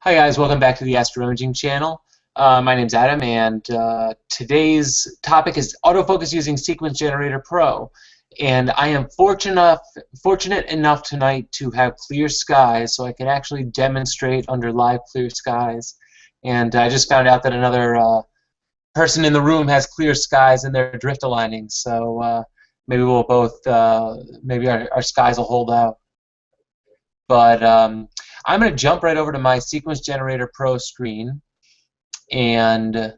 Hi guys, welcome back to the Astro Imaging channel. My name's Adam, and today's topic is autofocus using Sequence Generator Pro. And I am fortunate enough tonight to have clear skies, so I can actually demonstrate under live clear skies. And I just found out that another person in the room has clear skies and they're drift aligning. So maybe we'll both, maybe our skies will hold out. But I'm going to jump right over to my Sequence Generator Pro screen, and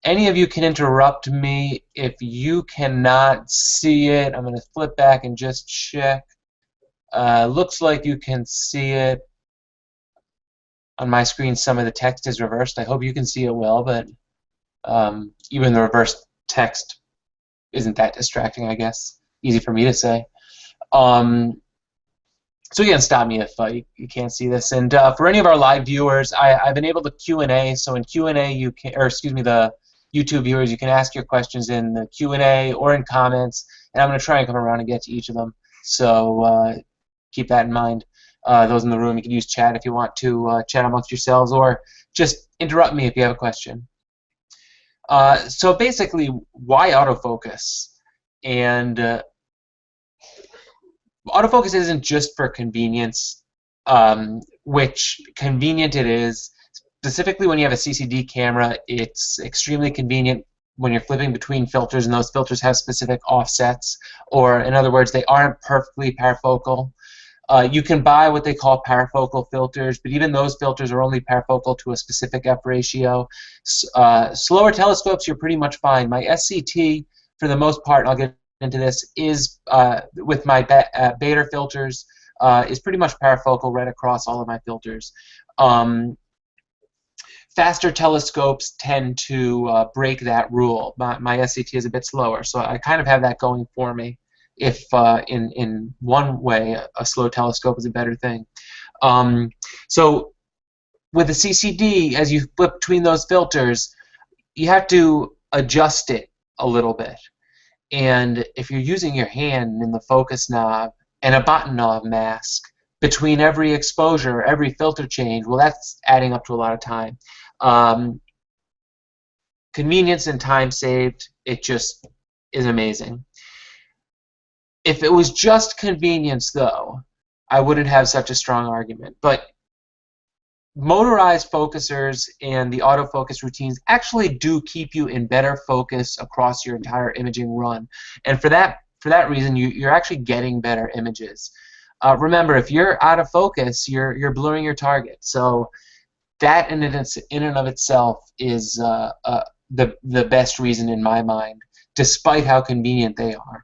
any of you can interrupt me if you cannot see it. I'm going to flip back and just check. Looks like you can see it on my screen. Some of the text is reversed. I hope you can see it well, but even the reversed text isn't that distracting, I guess. Easy for me to say. So again, stop me if you can't see this. And for any of our live viewers, I've enabled the Q&A. So in Q&A, you can, or excuse me, the YouTube viewers, you can ask your questions in the Q&A or in comments, and I'm going to try and come around and get to each of them. So keep that in mind. Those in the room, you can use chat if you want to chat amongst yourselves, or just interrupt me if you have a question. So basically, why autofocus? And autofocus isn't just for convenience, which convenient it is. Specifically when you have a CCD camera, it's extremely convenient when you're flipping between filters and those filters have specific offsets, or in other words, they aren't perfectly parafocal. You can buy what they call parafocal filters, but even those filters are only parafocal to a specific f ratio. Slower telescopes, you're pretty much fine. My SCT, for the most part, and I'll get into this, is with my beta filters, is pretty much parafocal right across all of my filters. Faster telescopes tend to break that rule. My SCT is a bit slower, so I kind of have that going for me. If in one way a slow telescope is a better thing. So with the CCD, as you flip between those filters, you have to adjust it a little bit. And if you're using your hand in the focus knob and a button knob mask between every exposure, every filter change, well, that's adding up to a lot of time. Convenience and time saved, it just is amazing. If it was just convenience, though, I wouldn't have such a strong argument. But motorized focusers and the autofocus routines actually do keep you in better focus across your entire imaging run, and for that reason, you're actually getting better images. Remember, if you're out of focus, you're blurring your target. So that in and of itself is the best reason in my mind, despite how convenient they are.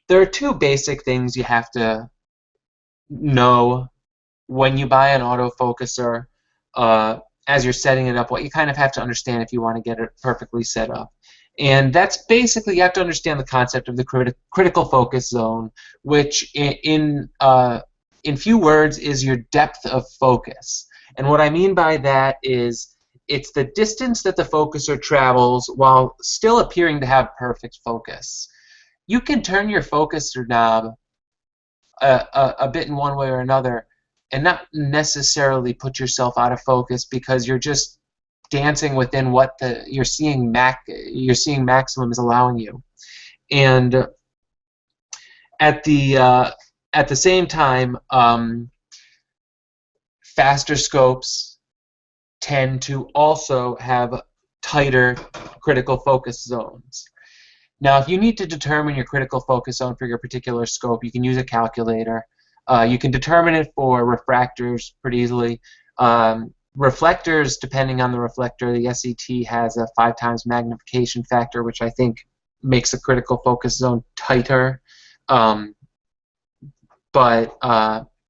There are two basic things you have to know when you buy an autofocuser as you're setting it up, what you kind of have to understand if you want to get it perfectly set up. And that's basically, you have to understand the concept of the critical focus zone, which in few words is your depth of focus. And what I mean by that is it's the distance that the focuser travels while still appearing to have perfect focus. You can turn your focuser knob a bit in one way or another and not necessarily put yourself out of focus because you're just dancing within what you're seeing maximum is allowing you. And at the same time, faster scopes tend to also have tighter critical focus zones. Now, if you need to determine your critical focus zone for your particular scope, you can use a calculator. You can determine it for refractors pretty easily. Reflectors, depending on the reflector, the SCT has a 5 times magnification factor, which I think makes the critical focus zone tighter. But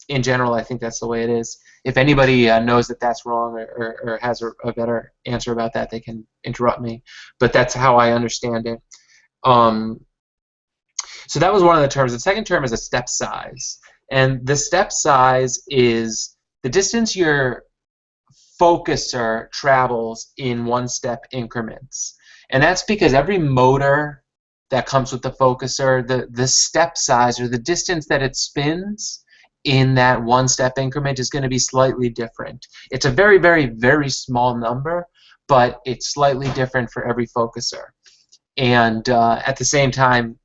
in general, I think that's the way it is. If anybody knows that that's wrong or has a better answer about that, they can interrupt me. But that's how I understand it. So that was one of the terms. The second term is a step size. And the step size is the distance your focuser travels in one-step increments. And that's because every motor that comes with the focuser, the step size or the distance that it spins in that one-step increment is going to be slightly different. It's a very, very, very small number, but it's slightly different for every focuser. And at the same time,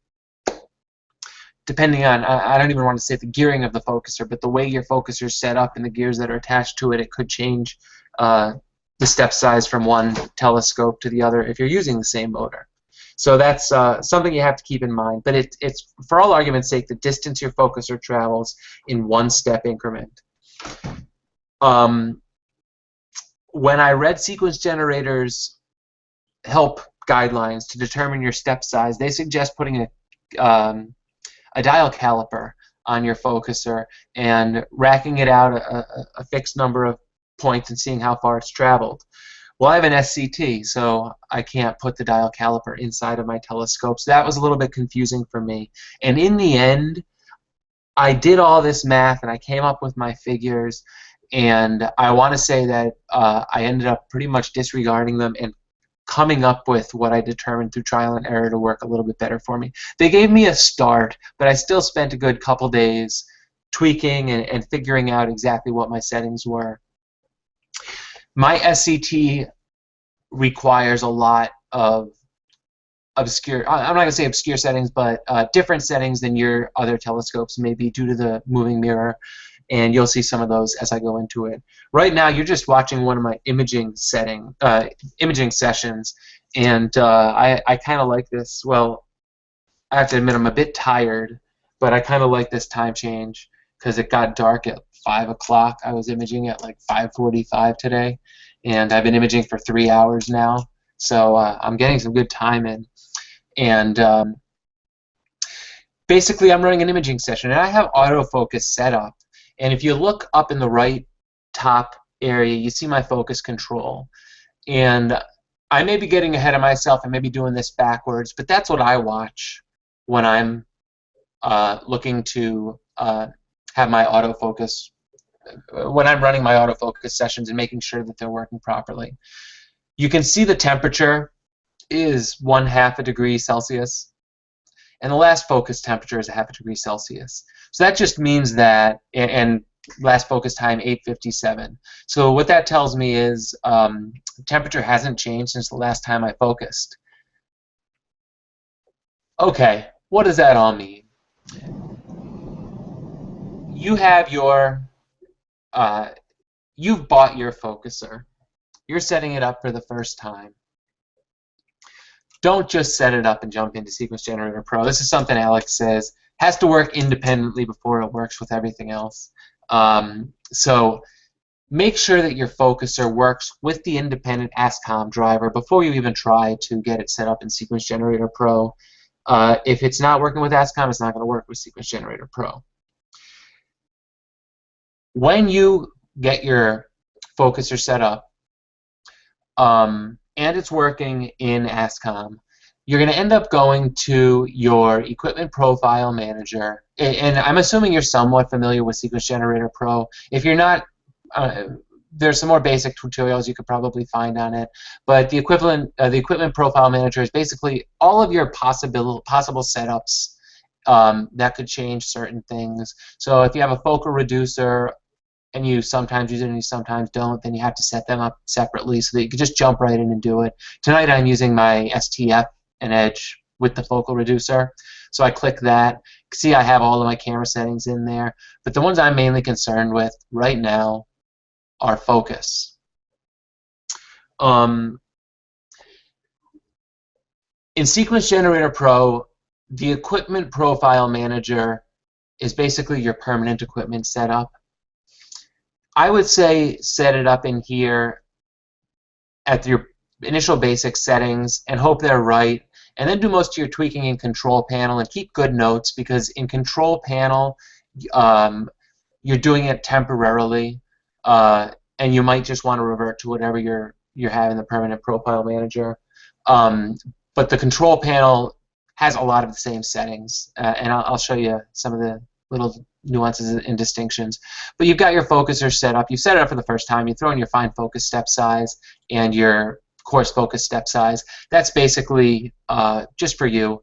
depending on, I don't even want to say the gearing of the focuser, but the way your focuser is set up and the gears that are attached to it, it could change the step size from one telescope to the other if you're using the same motor. So that's something you have to keep in mind. But it's, for all argument's sake, the distance your focuser travels in one-step increment. When I read sequence generators' help guidelines to determine your step size, they suggest putting a dial caliper on your focuser and racking it out a fixed number of points and seeing how far it's traveled. Well, I have an SCT, so I can't put the dial caliper inside of my telescope, so that was a little bit confusing for me. And in the end, I did all this math and I came up with my figures, and I want to say that I ended up pretty much disregarding them and coming up with what I determined through trial and error to work a little bit better for me. They gave me a start, but I still spent a good couple days tweaking and figuring out exactly what my settings were. My SCT requires a lot of obscure, I'm not going to say obscure settings, but different settings than your other telescopes, maybe due to the moving mirror, and you'll see some of those as I go into it. Right now, you're just watching one of my imaging sessions, and I kind of like this. Well, I have to admit I'm a bit tired, but I kind of like this time change because it got dark at 5 o'clock. I was imaging at like 5:45 today, and I've been imaging for 3 hours now, so I'm getting some good time in. And basically, I'm running an imaging session, and I have autofocus set up. And if you look up in the right top area, you see my focus control. And I may be getting ahead of myself, I may be doing this backwards, but that's what I watch when I'm looking to have my autofocus, when I'm running my autofocus sessions and making sure that they're working properly. You can see the temperature is 1/2 a degree Celsius, and the last focus temperature is 1/2 degree Celsius. So that just means that, and last focus time 8:57. So what that tells me is the temperature hasn't changed since the last time I focused. Okay, what does that all mean? You have your, you've bought your focuser. You're setting it up for the first time. Don't just set it up and jump into Sequence Generator Pro. This is something Alex says has to work independently before it works with everything else. So make sure that your focuser works with the independent ASCOM driver before you even try to get it set up in Sequence Generator Pro. If it's not working with ASCOM, it's not going to work with Sequence Generator Pro. When you get your focuser set up and it's working in ASCOM, you're going to end up going to your Equipment Profile Manager. And I'm assuming you're somewhat familiar with Sequence Generator Pro. If you're not, there's some more basic tutorials you could probably find on it. But the Equipment Profile Manager is basically all of your possible setups that could change certain things. So if you have a focal reducer and you sometimes use it and you sometimes don't, then you have to set them up separately so that you can just jump right in and do it. Tonight I'm using my STF and Edge with the focal reducer. So I click that. See, I have all of my camera settings in there. But the ones I'm mainly concerned with right now are focus. In Sequence Generator Pro, the Equipment Profile Manager is basically your permanent equipment setup. I would say set it up in here at your initial basic settings and hope they're right, and then do most of your tweaking in Control Panel and keep good notes, because in Control Panel you're doing it temporarily, and you might just want to revert to whatever you're having the Permanent Profile Manager. But the Control Panel has a lot of the same settings, and I'll show you some of the little nuances and distinctions. But you've got your focuser set up. You've set it up for the first time. You throw in your fine focus step size and your coarse focus step size. That's basically just for you.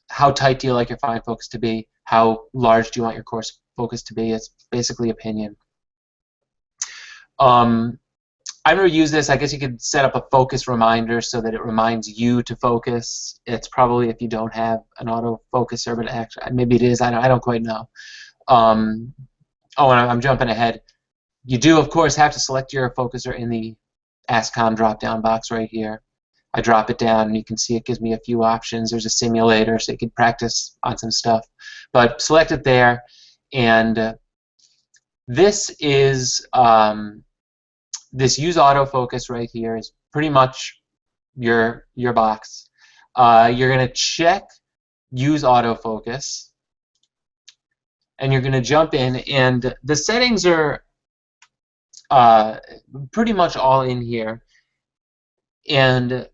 how tight do you like your fine focus to be? How large do you want your coarse focus to be? It's basically opinion. I've never used this. I guess you could set up a focus reminder so that it reminds you to focus. It's probably if you don't have an autofocuser, but actually maybe it is. I don't quite know. Oh, and I'm jumping ahead. You do, of course, have to select your focuser in the ASCOM drop-down box right here. I drop it down, and you can see it gives me a few options. There's a simulator, so you can practice on some stuff. But select it there, and this is this use autofocus right here is pretty much your box. You're going to check use autofocus, and you're going to jump in, and the settings are pretty much all in here. And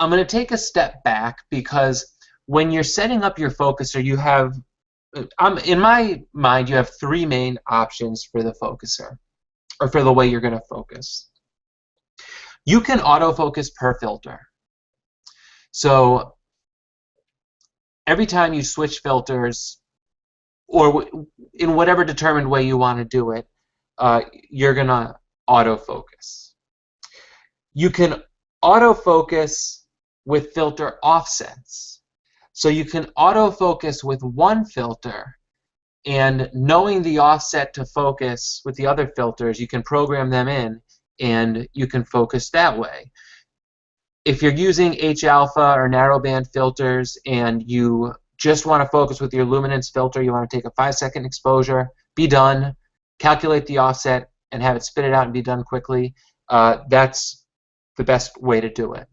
I'm going to take a step back because when you're setting up your focuser, you have, in my mind, you have three main options for the focuser, or for the way you're going to focus. You can autofocus per filter. So every time you switch filters, or in whatever determined way you want to do it, you're going to autofocus. You can autofocus with filter offsets. So you can autofocus with one filter, and knowing the offset to focus with the other filters, you can program them in, and you can focus that way. If you're using H-alpha or narrowband filters and you just want to focus with your luminance filter, you want to take a 5-second exposure, be done, calculate the offset, and have it spit it out and be done quickly, that's the best way to do it.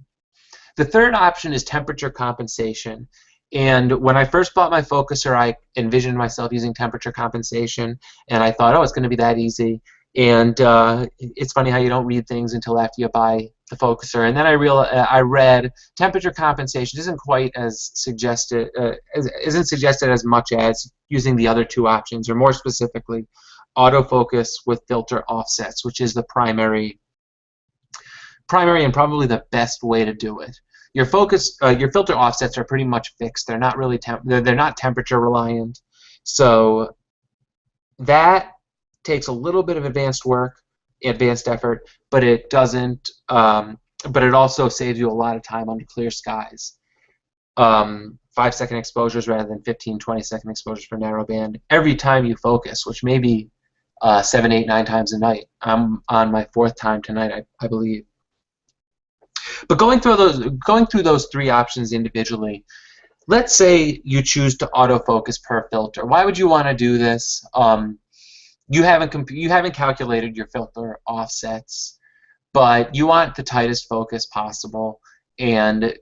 The third option is temperature compensation. And when I first bought my focuser, I envisioned myself using temperature compensation, and I thought, oh, it's going to be that easy. And it's funny how you don't read things until after you buy the focuser. And then I read temperature compensation isn't quite as suggested, isn't suggested as much as using the other two options, or more specifically, autofocus with filter offsets, which is the primary and probably the best way to do it. Your filter offsets are pretty much fixed. They're not really they're not temperature reliant. So that takes a little bit of advanced effort, but it doesn't. But it also saves you a lot of time under clear skies. 5-second exposures rather than 15, 20-second exposures for narrowband every time you focus, which may be 7, 8, 9 times a night. I'm on my 4th time tonight, I believe. But going through those three options individually, let's say you choose to autofocus per filter. Why would you want to do this? You haven't calculated your filter offsets, but you want the tightest focus possible, and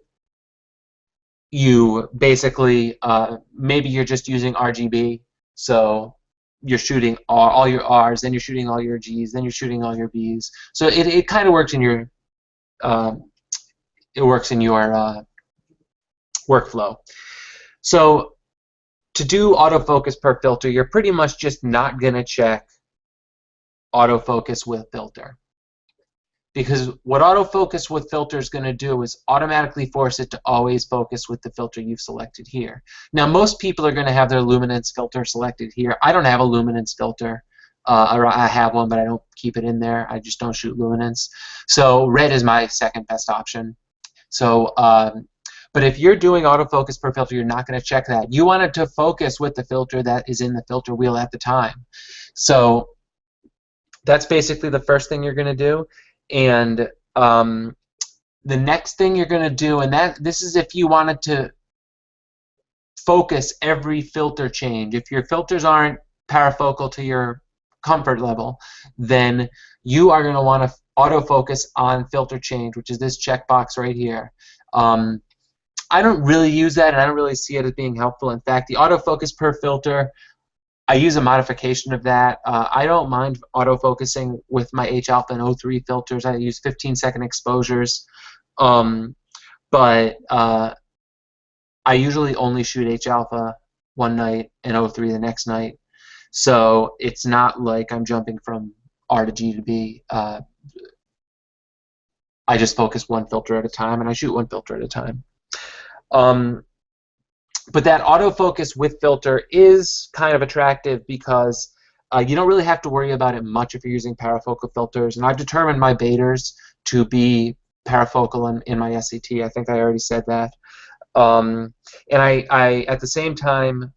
you basically maybe you're just using RGB, so you're shooting all your R's, then you're shooting all your G's, then you're shooting all your B's. So it kind of works in your workflow. So to do autofocus per filter, you're pretty much just not going to check autofocus with filter. Because what autofocus with filter is going to do is automatically force it to always focus with the filter you've selected here. Now, most people are going to have their luminance filter selected here. I don't have a luminance filter. Or I have one, but I don't keep it in there. I just don't shoot luminance. So red is my second best option. So, but if you're doing autofocus per filter, you're not going to check that. You want it to focus with the filter that is in the filter wheel at the time. So that's basically the first thing you're going to do. And the next thing you're going to do, and this is if you wanted to focus every filter change. If your filters aren't parafocal to your comfort level, then you are going to want to autofocus on filter change, which is this checkbox right here. I don't really use that, and I don't really see it as being helpful. In fact, the autofocus per filter, I use a modification of that. I don't mind autofocusing with my H-alpha and O3 filters. I use 15-second exposures, but I usually only shoot H-alpha one night and O3 the next night. So it's not like I'm jumping from R to G to B. I just focus one filter at a time, and I shoot one filter at a time. But that autofocus with filter is kind of attractive because you don't really have to worry about it much if you're using parafocal filters. And I've determined my baiters to be parafocal in my SCT. I think I already said that. And I at the same time,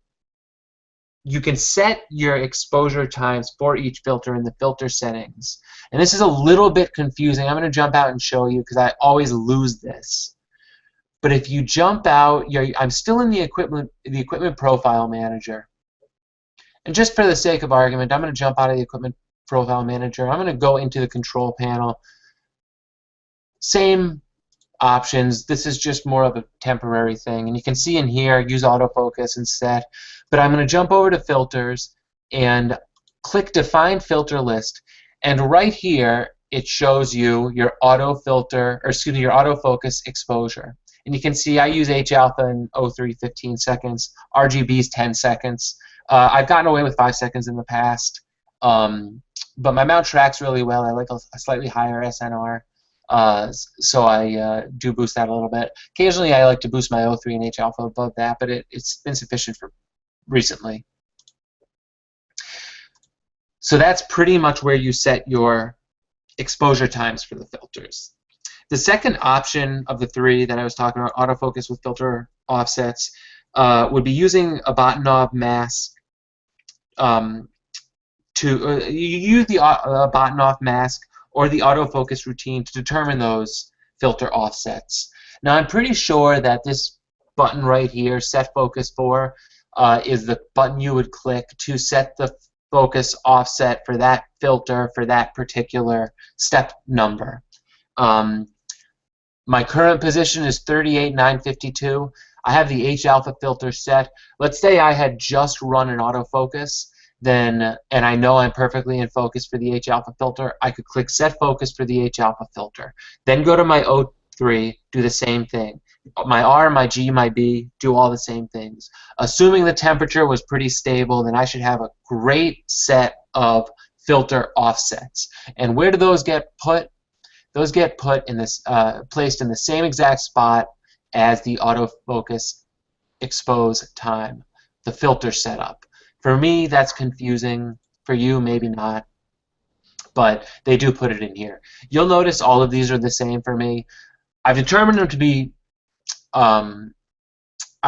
you can set your exposure times for each filter in the filter settings. And this is a little bit confusing. I'm going to jump out and show you because I always lose this. But if you jump out, I'm still in the equipment profile manager. And just for the sake of argument, I'm going to jump out of the equipment profile manager. I'm going to go into the control panel. Same options. This is just more of a temporary thing. And you can see in here, use autofocus instead. But I'm going to jump over to filters and click define filter list. And right here, it shows you your your autofocus exposure. And you can see I use H alpha in 03 15 seconds, RGB's 10 seconds. I've gotten away with 5 seconds in the past, but my mount tracks really well. I like a slightly higher SNR, so I do boost that a little bit. Occasionally I like to boost my 03 and H alpha above that, but it's been sufficient for recently. So that's pretty much where you set your exposure times for the filters. The second option of the three that I was talking about, autofocus with filter offsets, would be using a Botanov mask. You use the Botanov mask or the autofocus routine to determine those filter offsets. Now I'm pretty sure that this button right here, Set Focus For, is the button you would click to set the focus offset for that filter for that particular step number. My current position is 38,952. I have the H alpha filter set. Let's say I had just run an autofocus, and I know I'm perfectly in focus for the H alpha filter. I could click set focus for the H alpha filter. Then go to my O3, do the same thing. My R, my G, my B, do all the same things. Assuming the temperature was pretty stable, then I should have a great set of filter offsets. And where do those get put? Those get put in this, placed in the same exact spot as the autofocus expose time, the filter setup. For me, that's confusing. For you, maybe not. But they do put it in here. You'll notice all of these are the same for me. I've determined them to be, I've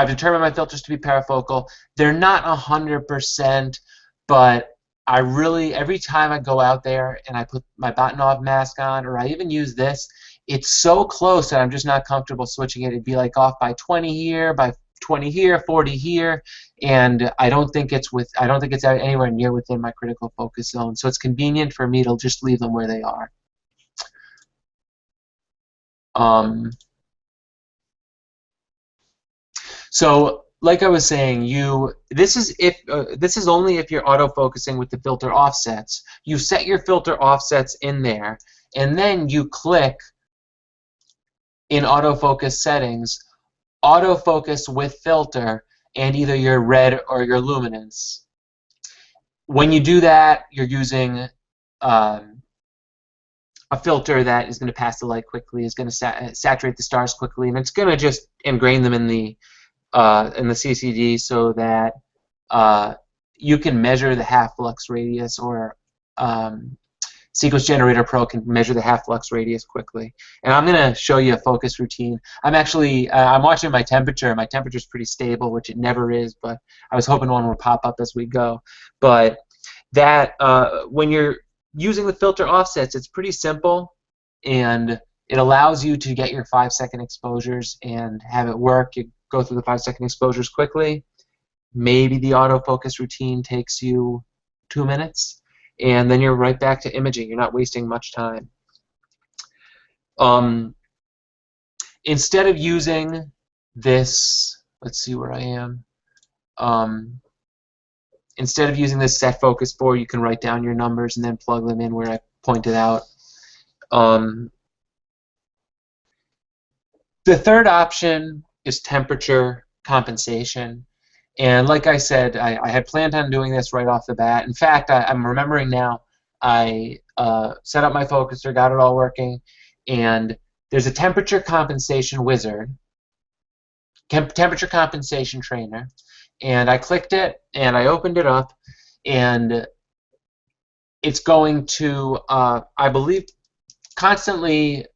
determined my filters to be parafocal. They're not 100%, but I really, every time I go out there and I put my Botanov mask on, or I even use this, it's so close that I'm just not comfortable switching it. It'd be like off by 20 here, by 20 here, 40 here, and I don't think it's anywhere near within my critical focus zone. So it's convenient for me to just leave them where they are. So, like I was saying, this is only if you're autofocusing with the filter offsets. You set your filter offsets in there, and then you click in autofocus settings, autofocus with filter, and either your red or your luminance. When you do that, you're using a filter that is going to pass the light quickly, is going to saturate the stars quickly, and it's going to just ingrain them in the CCD so that you can measure the half-flux radius, or Sequence Generator Pro can measure the half-flux radius quickly. And I'm going to show you a focus routine. I'm actually I'm watching my temperature. My temperature's pretty stable, which it never is, but I was hoping one would pop up as we go. But that when you're using the filter offsets, it's pretty simple, and it allows you to get your 5-second exposures and have it work. You go through the 5-second exposures quickly. Maybe the autofocus routine takes you 2 minutes, and then you're right back to imaging. You're not wasting much time. Instead of using this, let's see where I am. Instead of using this set focus for, you can write down your numbers and then plug them in where I pointed out. The third option is temperature compensation. And like I said, I had planned on doing this right off the bat. In fact, I'm remembering now, I set up my focuser, got it all working, and there's a temperature compensation wizard. temperature compensation trainer, and I clicked it and I opened it up, and it's going to, I believe, constantly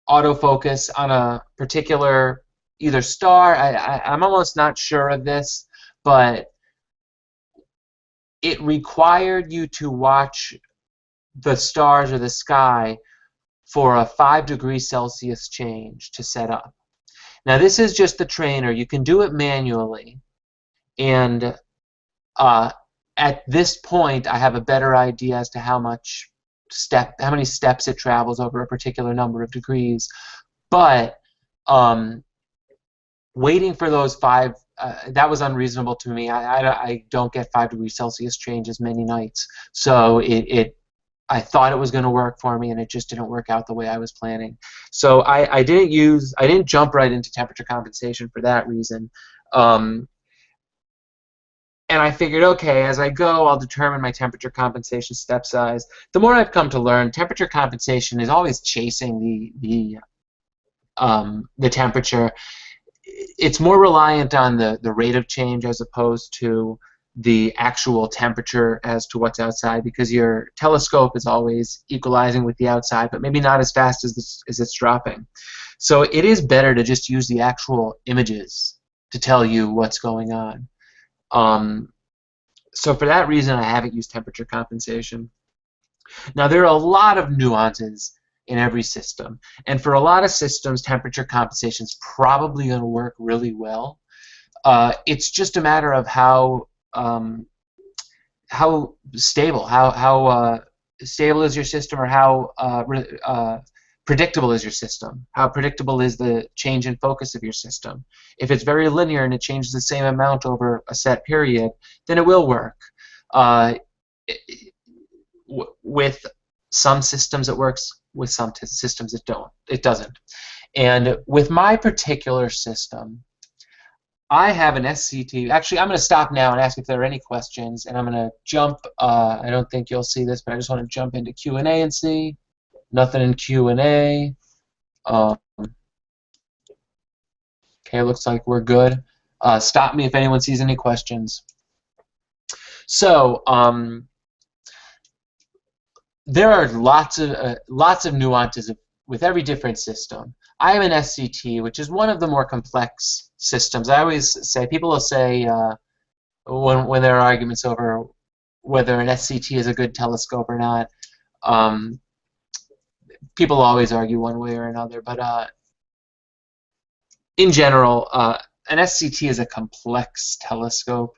autofocus on a particular either star. I'm almost not sure of this, but it required you to watch the stars or the sky for a 5°C change to set up. Now this is just the trainer. You can do it manually, and at this point I have a better idea as to how many steps it travels over a particular number of degrees. But waiting for those that was unreasonable to me. I don't get 5°C changes many nights, so I thought it was going to work for me, and it just didn't work out the way I was planning. So I didn't jump right into temperature compensation for that reason. And I figured, okay, as I go, I'll determine my temperature compensation step size. The more I've come to learn, temperature compensation is always chasing the temperature. It's more reliant on the rate of change as opposed to the actual temperature as to what's outside, because your telescope is always equalizing with the outside, but maybe not as fast as it's dropping. So it is better to just use the actual images to tell you what's going on. So for that reason, I haven't used temperature compensation. Now, there are a lot of nuances in every system, and for a lot of systems, temperature compensation is probably going to work really well. It's just a matter of how stable, stable is your system, or how predictable is your system? How predictable is the change in focus of your system? If it's very linear and it changes the same amount over a set period, then it will work. With some systems it works, with some systems it doesn't. And with my particular system, I have an SCT. Actually, I'm going to stop now and ask if there are any questions, and I'm going to jump. I don't think you'll see this, but I just want to jump into Q&A and see. Nothing in Q&A. Okay, looks like we're good. Stop me if anyone sees any questions. So there are lots of nuances with every different system. I have an SCT, which is one of the more complex systems. I always say, people will say when there are arguments over whether an SCT is a good telescope or not, people always argue one way or another, but in general, an SCT is a complex telescope,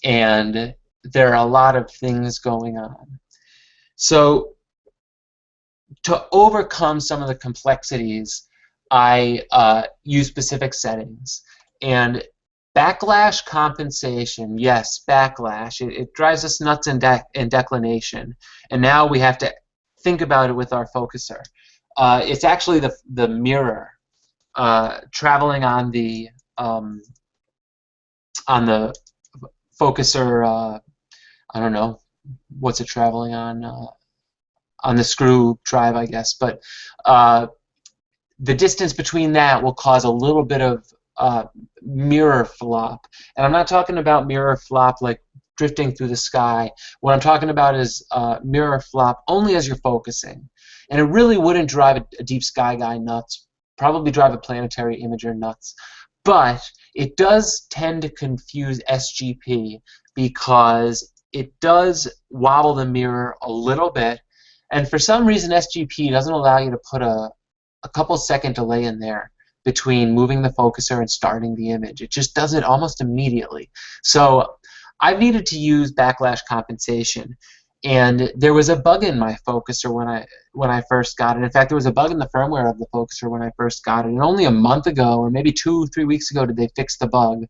and there are a lot of things going on. So to overcome some of the complexities, I use specific settings. And backlash compensation, yes, backlash, it drives us nuts in declination. And now we have to think about it with our focuser. It's actually the mirror traveling on the focuser. I don't know what's it traveling on the screw drive, I guess. But the distance between that will cause a little bit of mirror flop. And I'm not talking about mirror flop like drifting through the sky. What I'm talking about is mirror flop only as you're focusing. And it really wouldn't drive a deep sky guy nuts, probably drive a planetary imager nuts. But it does tend to confuse SGP because it does wobble the mirror a little bit. And for some reason, SGP doesn't allow you to put a couple-second delay in there between moving the focuser and starting the image. It just does it almost immediately. So I've needed to use backlash compensation, and there was a bug in my focuser when I first got it. In fact, there was a bug in the firmware of the focuser when I first got it, and only a month ago, or maybe 2-3 weeks ago, did they fix the bug,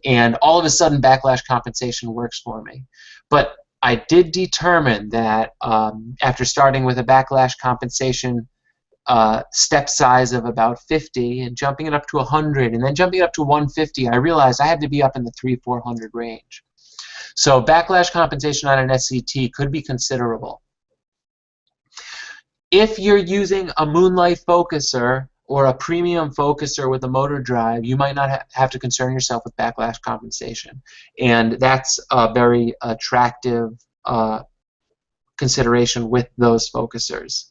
and all of a sudden backlash compensation works for me. But I did determine that after starting with a backlash compensation step size of about 50 and jumping it up to 100 and then jumping it up to 150, I realized I had to be up in the 300-400 range. So backlash compensation on an SCT could be considerable. If you're using a Moonlight focuser, or a premium focuser with a motor drive, you might not have to concern yourself with backlash compensation. And that's a very attractive consideration with those focusers.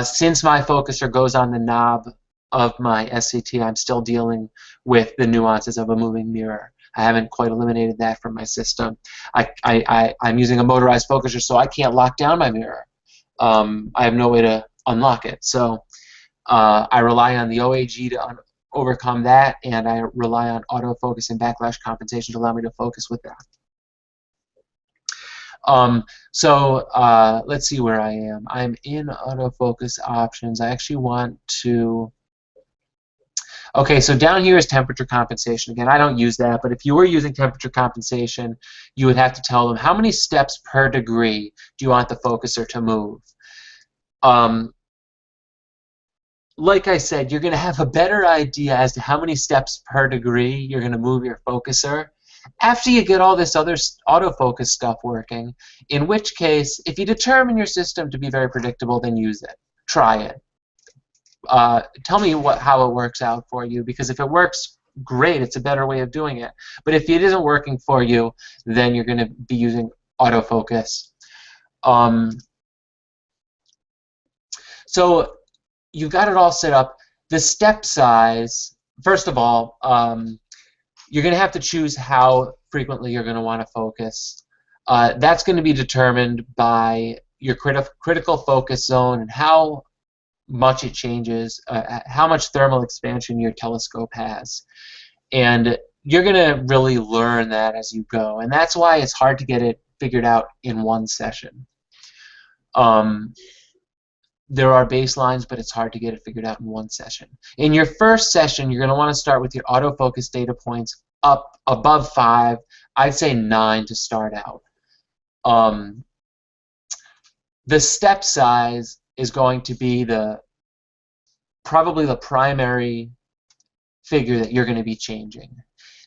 Since my focuser goes on the knob of my SCT, I'm still dealing with the nuances of a moving mirror. I haven't quite eliminated that from my system. I'm using a motorized focuser, so I can't lock down my mirror. I have no way to unlock it. So I rely on the OAG to overcome that, and I rely on autofocus and backlash compensation to allow me to focus with that. Let's see where I am. I'm in autofocus options. I actually want to... Okay, so down here is temperature compensation. Again, I don't use that, but if you were using temperature compensation, you would have to tell them how many steps per degree do you want the focuser to move. Like I said, you're going to have a better idea as to how many steps per degree you're going to move your focuser after you get all this other autofocus stuff working, in which case, if you determine your system to be very predictable, then use it. Try it. Tell me how it works out for you, because if it works, great, it's a better way of doing it. But if it isn't working for you, then you're going to be using autofocus. So you've got it all set up. The step size, first of all, you're going to have to choose how frequently you're going to want to focus. That's going to be determined by your critical focus zone and how much it changes, how much thermal expansion your telescope has. And you're going to really learn that as you go. And that's why it's hard to get it figured out in one session. There are baselines, but it's hard to get it figured out in one session. In your first session, you're going to want to start with your autofocus data points up above 5. I'd say 9 to start out. The step size is going to be probably the primary figure that you're going to be changing.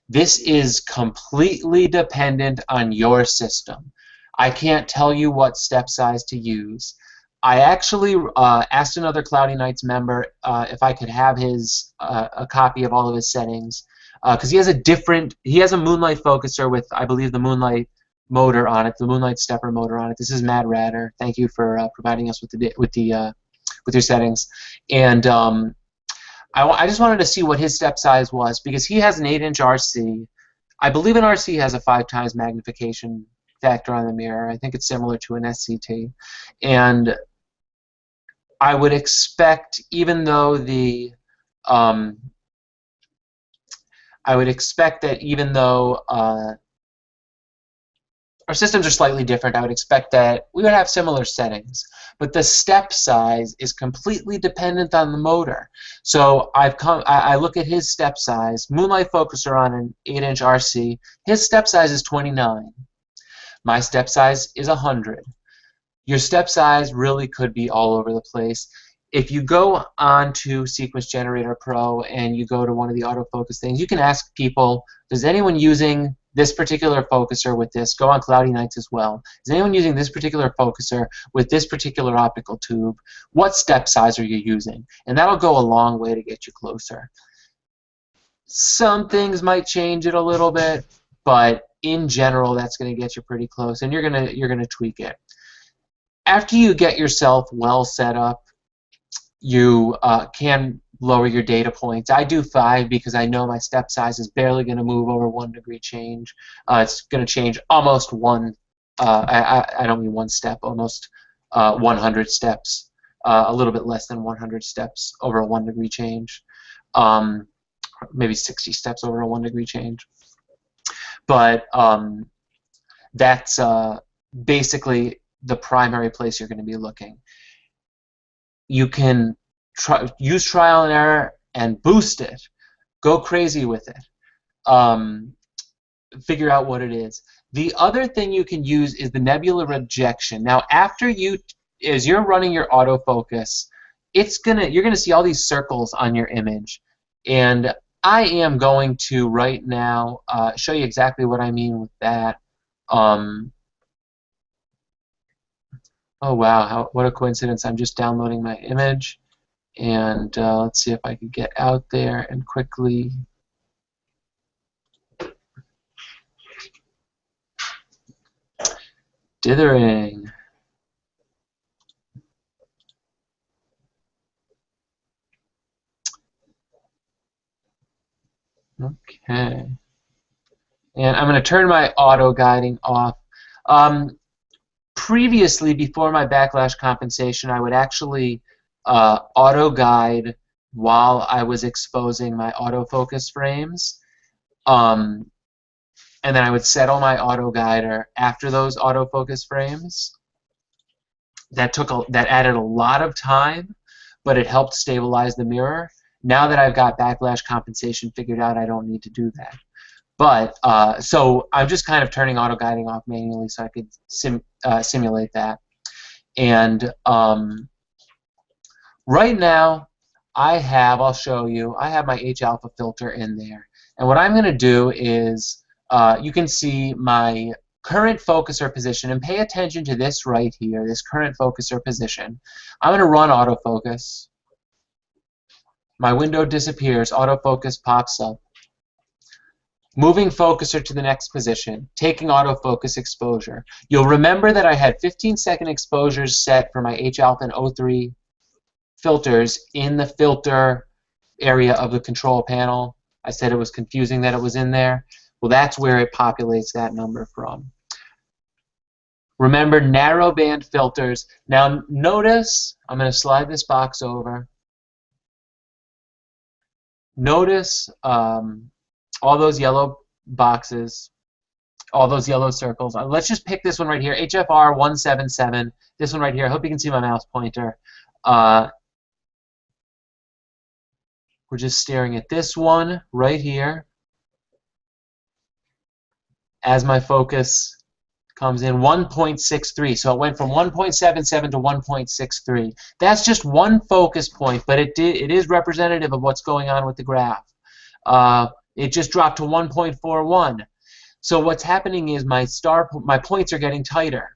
This is completely dependent on your system. I can't tell you what step size to use. I actually asked another Cloudy Nights member if I could have a copy of all of his settings, because he has a Moonlight focuser with, I believe, the Moonlight motor on it, the Moonlight stepper motor on it. This is Mad Ratter. Thank you for providing us with your settings. And I just wanted to see what his step size was, because he has an 8-inch RC. I believe an RC has a 5 times magnification factor on the mirror. I think it's similar to an SCT. And I would expect, even though our systems are slightly different, I would expect that we would have similar settings. But the step size is completely dependent on the motor. So I look at his step size, Moonlight focuser on an 8-inch RC, his step size is 29. My step size is 100. Your step size really could be all over the place. If you go on to Sequence Generator Pro and you go to one of the autofocus things, you can ask people, is anyone using this particular focuser with this? Go on Cloudy Nights as well. Is anyone using this particular focuser with this particular optical tube? What step size are you using? And that'll go a long way to get you closer. Some things might change it a little bit, but in general, that's going to get you pretty close, and you're gonna tweak it. After you get yourself well set up, you can lower your data points. I do 5 because I know my step size is barely going to move over 1 degree change. It's going to change almost I don't mean 1 step, almost 100 steps, a little bit less than 100 steps over a 1 degree change, maybe 60 steps over a 1 degree change. But that's basically the primary place you're going to be looking. You can use trial and error and boost it. Go crazy with it. Figure out what it is. The other thing you can use is the nebula rejection. Now, as you're running your autofocus, you're gonna see all these circles on your image, and I am going to right now show you exactly what I mean with that. Oh wow, what a coincidence. I'm just downloading my image. And let's see if I can get out there and quickly dithering. Okay. And I'm going to turn my auto guiding off. Previously, before my backlash compensation, I would actually auto guide while I was exposing my autofocus frames. And then I would settle my auto guider after those autofocus frames. That added a lot of time, but it helped stabilize the mirror. Now that I've got backlash compensation figured out, I don't need to do that. But so I'm just kind of turning auto guiding off manually so I could simulate that. And right now I'll show you, I have my H-alpha filter in there. And what I'm going to do is, you can see my current focuser position, and pay attention to this right here, this current focuser position. I'm going to run autofocus. My window disappears, autofocus pops up. Moving focuser to the next position, taking autofocus exposure. You'll remember that I had 15-second exposures set for my H-alpha and O3 filters in the filter area of the control panel. I said it was confusing that it was in there. Well, that's where it populates that number from. Remember, narrowband filters. Now notice, I'm going to slide this box over. Notice all those yellow boxes, all those yellow circles. Let's just pick this one right here, HFR 177. This one right here. I hope you can see my mouse pointer. We're just staring at this one right here as my focus comes in 1.63. So it went from 1.77 to 1.63. That's just one focus point, but it is representative of what's going on with the graph. It just dropped to 1.41. So what's happening is my points are getting tighter.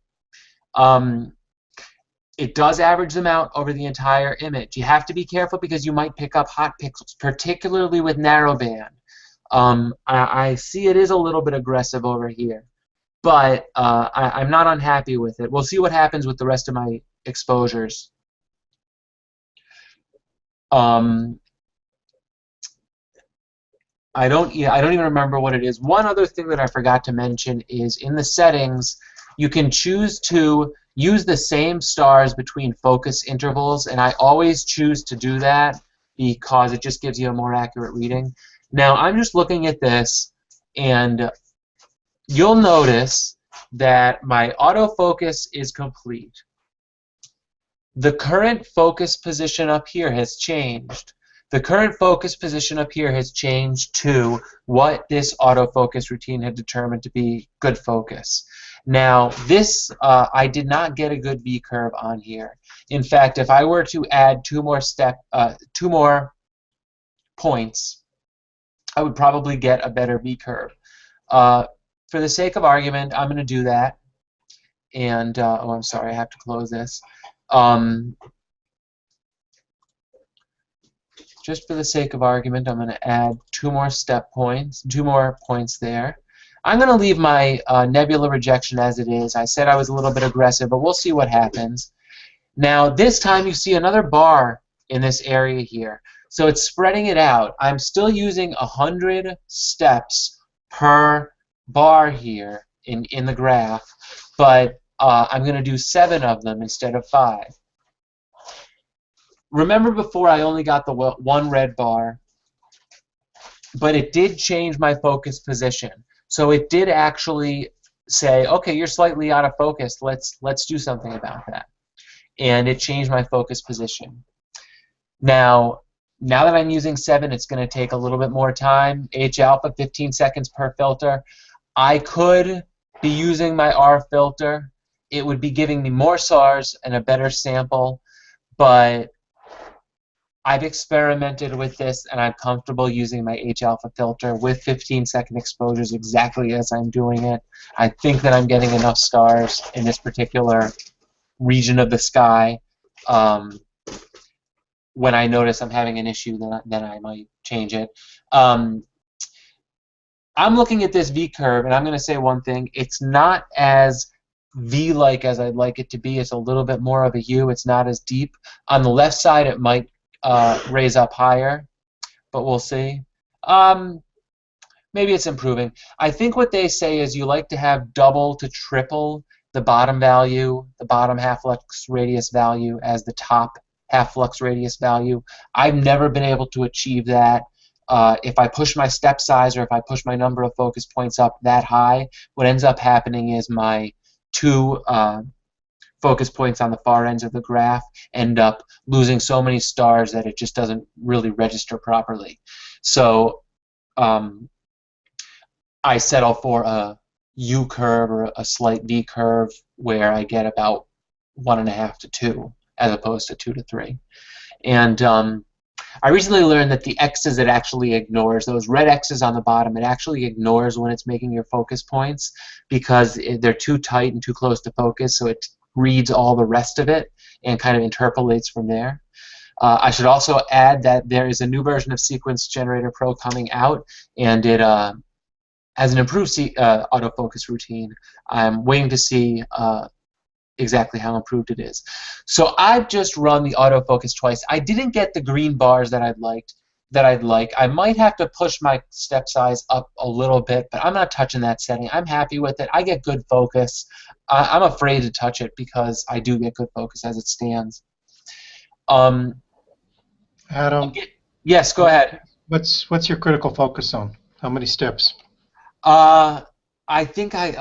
It does average them out over the entire image. You have to be careful because you might pick up hot pixels, particularly with narrowband. I see it is a little bit aggressive over here, but I'm not unhappy with it. We'll see what happens with the rest of my exposures. I don't even remember what it is. One other thing that I forgot to mention is in the settings, you can choose to use the same stars between focus intervals, and I always choose to do that because it just gives you a more accurate reading. Now, I'm just looking at this, and you'll notice that my autofocus is complete. The current focus position up here has changed. The current focus position up here has changed to what this autofocus routine had determined to be good focus. Now, this, I did not get a good V-curve on here. In fact, if I were to add two more points, I would probably get a better V-curve. For the sake of argument, I'm going to do that. And, oh, I'm sorry, I have to close this. Just for the sake of argument, I'm going to add two more points there. I'm going to leave my nebula rejection as it is. I said I was a little bit aggressive, but we'll see what happens. Now, this time you see another bar in this area here. So it's spreading it out. I'm still using 100 steps per bar here in the graph, but I'm going to do 7 of them instead of 5. Remember before I only got the one red bar, but it did change my focus position. So it did actually say, okay, you're slightly out of focus. Let's do something about that. And it changed my focus position. Now that I'm using 7, it's going to take a little bit more time. H-alpha, 15 seconds per filter. I could be using my R filter. It would be giving me more SARs and a better sample, but I've experimented with this, and I'm comfortable using my H-alpha filter with 15-second exposures exactly as I'm doing it. I think that I'm getting enough stars in this particular region of the sky. when I notice I'm having an issue, then I might change it. Um, I'm looking at this V curve, and I'm going to say one thing. It's not as V-like as I'd like it to be. It's a little bit more of a U. It's not as deep. On the left side, it might raise up higher, but we'll see. Maybe it's improving. I think what they say is you like to have double to triple the bottom value, the bottom half-flux radius value, as the top half-flux radius value. I've never been able to achieve that. If I push my step size or if I push my number of focus points up that high, what ends up happening is my two focus points on the far ends of the graph end up losing so many stars that it just doesn't really register properly. So I settle for a U curve or a slight V curve where I get about 1.5 to 2 as opposed to 2 to 3. And I recently learned that the X's it actually ignores, those red X's on the bottom, it actually ignores when it's making your focus points because they're too tight and too close to focus, so it reads all the rest of it and kind of interpolates from there. I should also add that there is a new version of Sequence Generator Pro coming out, and it has an improved autofocus routine. I'm waiting to see exactly how improved it is. So I've just run the autofocus twice. I didn't get the green bars that I'd like. I might have to push my step size up a little bit, but I'm not touching that setting. I'm happy with it. I get good focus. I'm afraid to touch it because I do get good focus as it stands. Adam, yes, go ahead. what's your critical focus zone? How many steps? I think I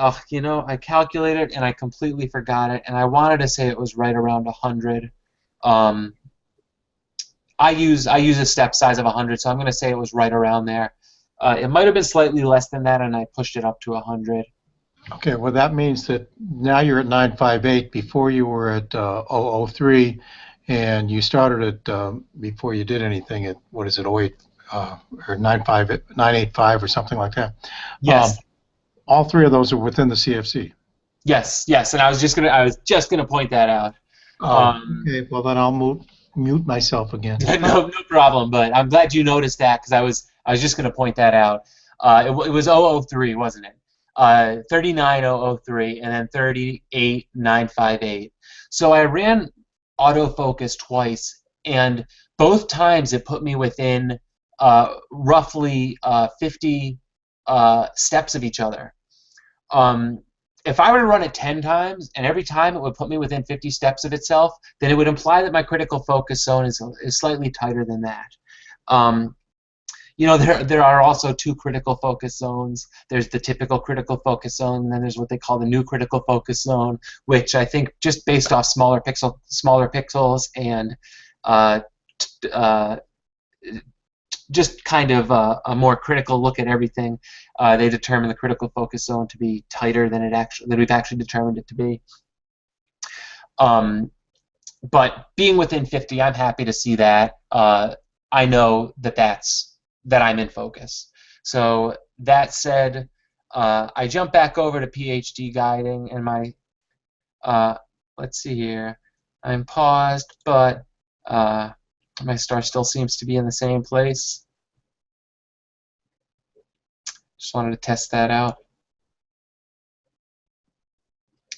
calculated and I completely forgot it, and I wanted to say it was right around 100. I use a step size of 100, so I'm going to say it was right around there. It might have been slightly less than that, and I pushed it up to 100. Okay, well that means that now you're at 958. Before you were at 003, and you started at before you did anything at what is it 08 or 985 or something like that. Yes. All three of those are within the CFC. Yes, and I was just gonna point that out. Okay, well then I'll mute myself again. No problem. But I'm glad you noticed that because I was just gonna point that out. It was 003, wasn't it? 39003 and then 38958. So I ran autofocus twice, and both times it put me within roughly 50 steps of each other. If I were to run it 10 times, and every time it would put me within 50 steps of itself, then it would imply that my critical focus zone is slightly tighter than that. There are also two critical focus zones. There's the typical critical focus zone, and then there's what they call the new critical focus zone, which I think just based off smaller pixels and just kind of a more critical look at everything, they determine the critical focus zone to be tighter than we've actually determined it to be. But being within 50, I'm happy to see that. I know that I'm in focus. So that said, I jump back over to PhD guiding, and my let's see here. I'm paused, but my star still seems to be in the same place. Just wanted to test that out.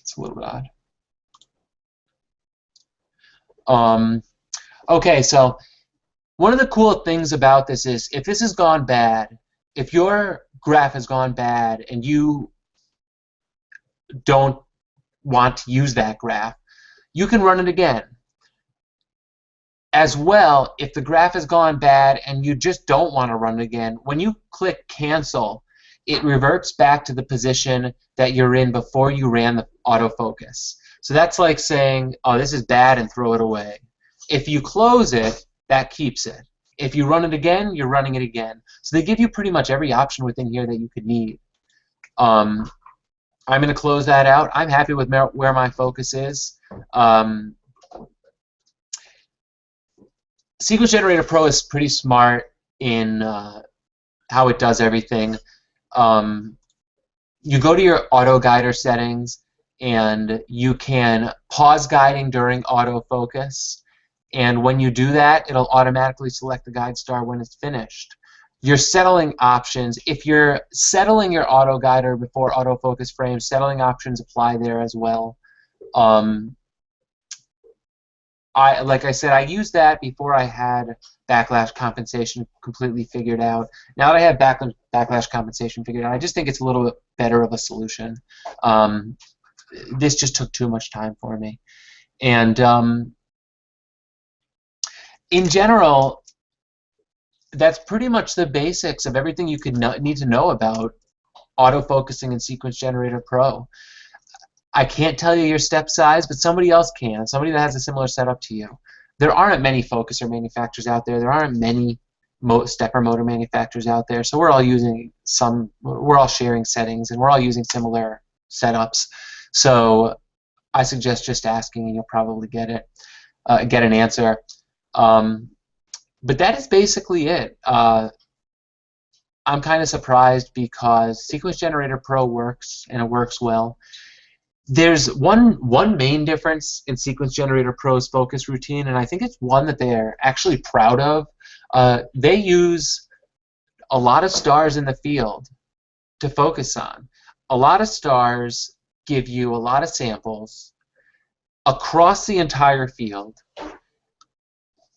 It's a little bit odd. Okay, so one of the cool things about this is if this has gone bad, if your graph has gone bad and you don't want to use that graph, you can run it again. As well, if the graph has gone bad and you just don't want to run it again, when you click cancel, it reverts back to the position that you're in before you ran the autofocus. So that's like saying, oh, this is bad, and throw it away. If you close it, that keeps it. If you run it again, you're running it again. So they give you pretty much every option within here that you could need. I'm going to close that out. I'm happy with where my focus is. Sequence Generator Pro is pretty smart in how it does everything. You go to your auto guider settings, and you can pause guiding during autofocus. And when you do that, it'll automatically select the guide star when it's finished. Your settling options, if you're settling your auto guider before autofocus frame, settling options apply there as well. Like I said, I used that before I had backlash compensation completely figured out. Now that I have backlash compensation figured out, I just think it's a little bit better of a solution. This just took too much time for me. And in general, that's pretty much the basics of everything you could need to know about autofocusing in Sequence Generator Pro. I can't tell you your step size, but somebody else can, somebody that has a similar setup to you. There aren't many focuser manufacturers out there. There aren't many stepper motor manufacturers out there, so we're all sharing settings, and we're all using similar setups. So I suggest just asking, and you'll probably get an answer. But that is basically it. I'm kind of surprised because Sequence Generator Pro works, and it works well. There's one main difference in Sequence Generator Pro's focus routine, and I think it's one that they're actually proud of. They use a lot of stars in the field to focus on. A lot of stars give you a lot of samples across the entire field,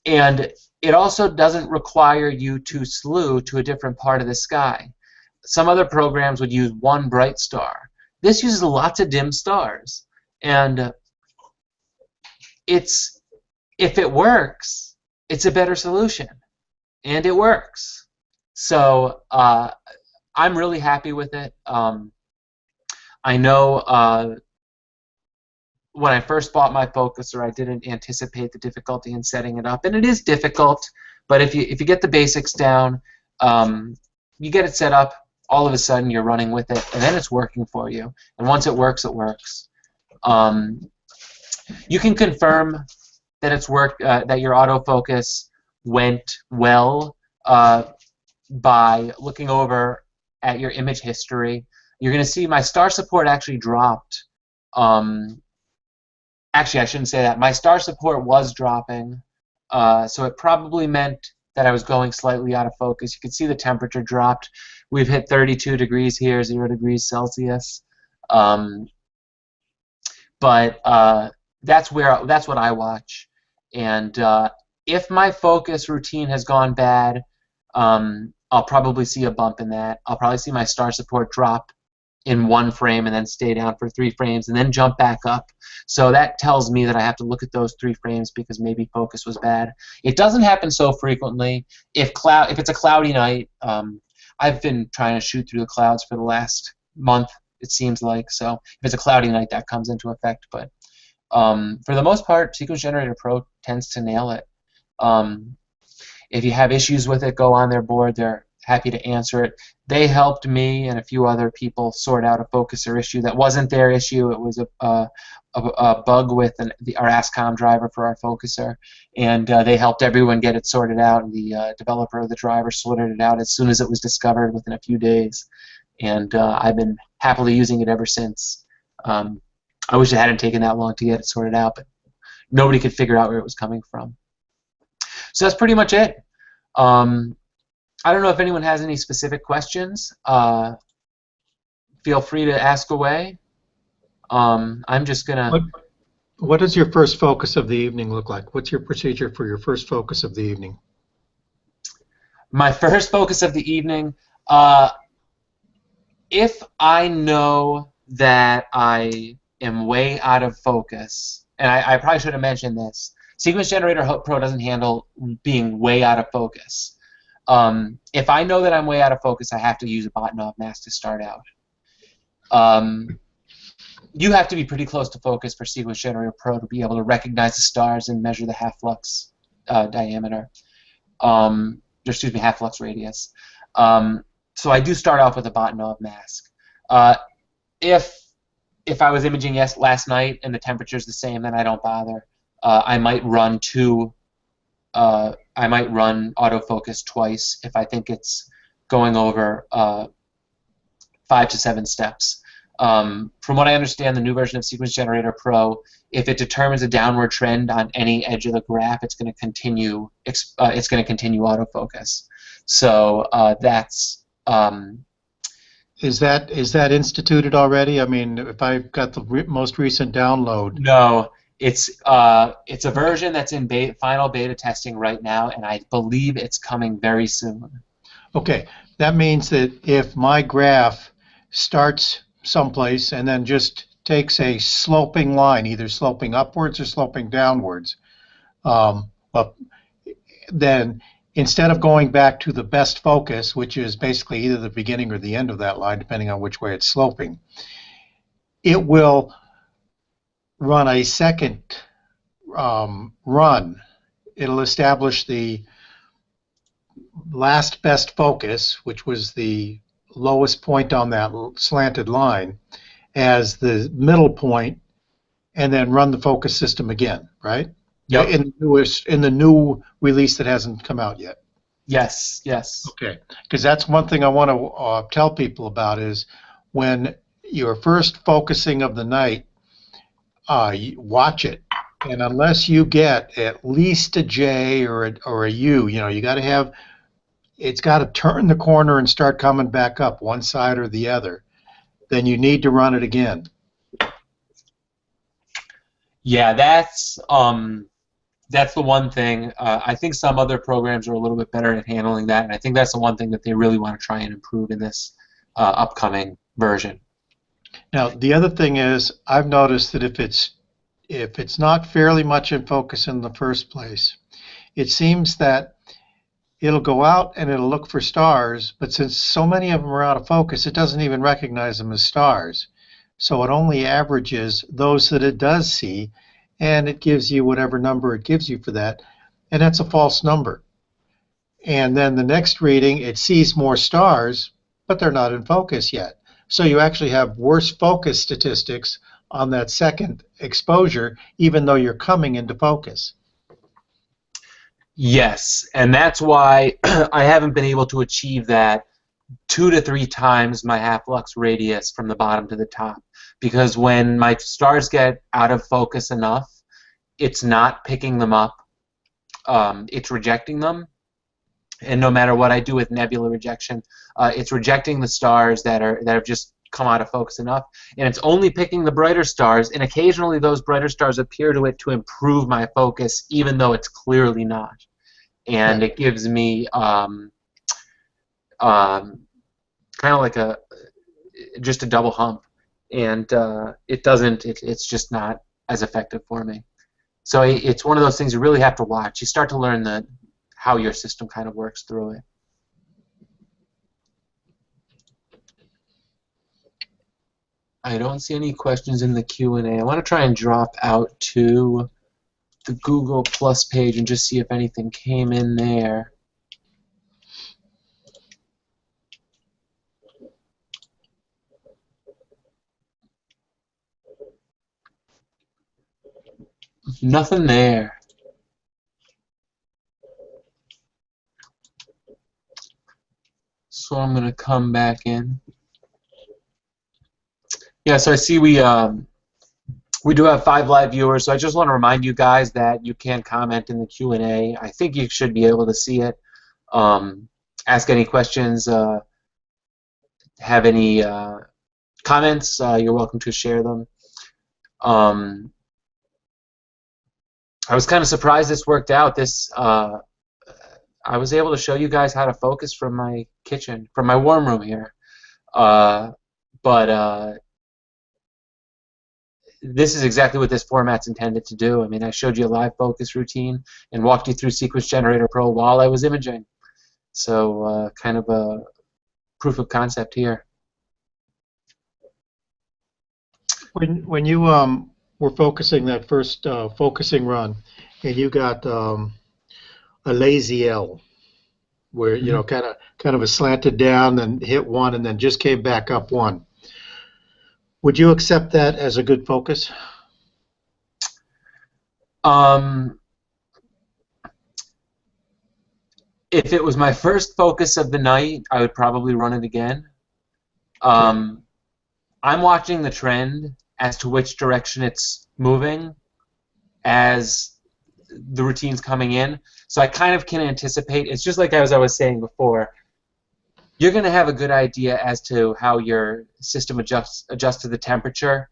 and it also doesn't require you to slew to a different part of the sky. Some other programs would use one bright star. This uses lots of dim stars, and if it works, it's a better solution, and it works. So I'm really happy with it. I know when I first bought my focuser, I didn't anticipate the difficulty in setting it up, and it is difficult. But if you get the basics down, you get it set up. All of a sudden, you're running with it, and then it's working for you. And once it works, it works. You can confirm that it's worked, that your autofocus went well by looking over at your image history. You're going to see my star support actually dropped. Actually, I shouldn't say that. My star support was dropping, so it probably meant that I was going slightly out of focus. You can see the temperature dropped. We've hit 32 degrees here, 0 degrees Celsius. But that's what I watch. And if my focus routine has gone bad, I'll probably see a bump in that. I'll probably see my star support drop in 1 frame and then stay down for 3 frames and then jump back up. So that tells me that I have to look at those 3 frames because maybe focus was bad. It doesn't happen so frequently. If it's a cloudy night, I've been trying to shoot through the clouds for the last month, it seems like. So if it's a cloudy night, that comes into effect. But for the most part, Sequence Generator Pro tends to nail it. If you have issues with it, go on their board. They're happy to answer it. They helped me and a few other people sort out a focuser issue that wasn't their issue. It was a bug with our ASCOM driver for our focuser, and they helped everyone get it sorted out, and the developer of the driver sorted it out as soon as it was discovered within a few days, and I've been happily using it ever since. I wish it hadn't taken that long to get it sorted out, but nobody could figure out where it was coming from. So that's pretty much it. I don't know if anyone has any specific questions. Feel free to ask away. I'm just gonna. What does your first focus of the evening look like? What's your procedure for your first focus of the evening? My first focus of the evening. If I know that I am way out of focus, and I probably should have mentioned this, Sequence Generator Pro doesn't handle being way out of focus. If I know that I'm way out of focus, I have to use a bot knob mask to start out. You have to be pretty close to focus for Sequence Generator Pro to be able to recognize the stars and measure the half-flux diameter. Excuse me, half-flux radius. So I do start off with a bot knob mask. If I was imaging last night and the temperature's the same, then I don't bother. I might run autofocus twice if I think it's going over 5 to 7 steps. From what I understand, the new version of Sequence Generator Pro, if it determines a downward trend on any edge of the graph, it's going to continue. It's going to continue autofocus. So that's. Is that instituted already? I mean, if I've got the most recent download. No, it's a version that's in final beta testing right now, and I believe it's coming very soon. Okay, that means that if my graph starts someplace and then just takes a sloping line, either sloping upwards or sloping downwards, well, then instead of going back to the best focus, which is basically either the beginning or the end of that line, depending on which way it's sloping, it will run a second run. It'll establish the last best focus, which was the lowest point on that slanted line, as the middle point, and then run the focus system again, right? Yep. In the new release that hasn't come out yet. Yes, yes. Okay, because that's one thing I want to tell people about is when you're first focusing of the night, watch it, and unless you get at least a J or a U, you got to have. It's got to turn the corner and start coming back up one side or the other. Then you need to run it again. Yeah, that's the one thing. I think some other programs are a little bit better at handling that, and I think that's the one thing that they really want to try and improve in this upcoming version. Now, the other thing is, I've noticed that if it's not fairly much in focus in the first place, it seems that it'll go out and it'll look for stars, but since so many of them are out of focus, it doesn't even recognize them as stars. So it only averages those that it does see, and it gives you whatever number it gives you for that, and that's a false number. And then the next reading, it sees more stars, but they're not in focus yet. So you actually have worse focus statistics on that second exposure, even though you're coming into focus. Yes, and that's why I haven't been able to achieve that 2 to 3 times my half-lux radius from the bottom to the top. Because when my stars get out of focus enough, it's not picking them up. It's rejecting them. And no matter what I do with nebula rejection, it's rejecting the stars that have just come out of focus enough, and it's only picking the brighter stars, and occasionally those brighter stars appear to it to improve my focus, even though it's clearly not. And it gives me kind of like just a double hump, and it's just not as effective for me. So it's one of those things you really have to watch. You start to learn how your system kind of works through it. I don't see any questions in the Q&A. I want to try and drop out to the Google Plus page and just see if anything came in there. Nothing there. So I'm going to come back in. Yeah, so I see we do have 5 live viewers, so I just want to remind you guys that you can comment in the Q&A. I think you should be able to see it. Ask any questions, have any comments, you're welcome to share them. I was kind of surprised this worked out. I was able to show you guys how to focus from my kitchen, from my warm room here. But this is exactly what this format's intended to do. I mean, I showed you a live focus routine and walked you through Sequence Generator Pro while I was imaging. So kind of a proof of concept here. When you were focusing that first focusing run, and you got a lazy L, where you know kind of a slanted down, then hit one, and then just came back up one. Would you accept that as a good focus? If it was my first focus of the night, I would probably run it again. I'm watching the trend as to which direction it's moving as the routine's coming in. So I kind of can anticipate. It's just like as I was saying before, you're going to have a good idea as to how your system adjusts to the temperature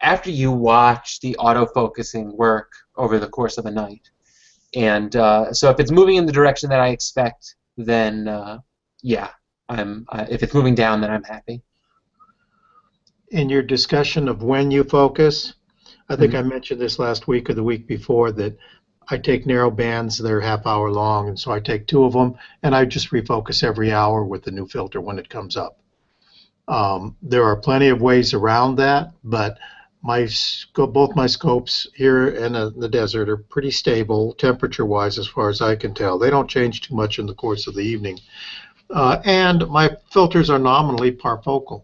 after you watch the autofocusing work over the course of the night. And so if it's moving in the direction that I expect, then yeah, if it's moving down, then I'm happy. In your discussion of when you focus, I think Mhm. I mentioned this last week or the week before that I take narrow bands that are half hour long, and so I take 2 of them, and I just refocus every hour with the new filter when it comes up. There are plenty of ways around that, but both my scopes here and in the desert are pretty stable temperature-wise as far as I can tell. They don't change too much in the course of the evening. And my filters are nominally parfocal,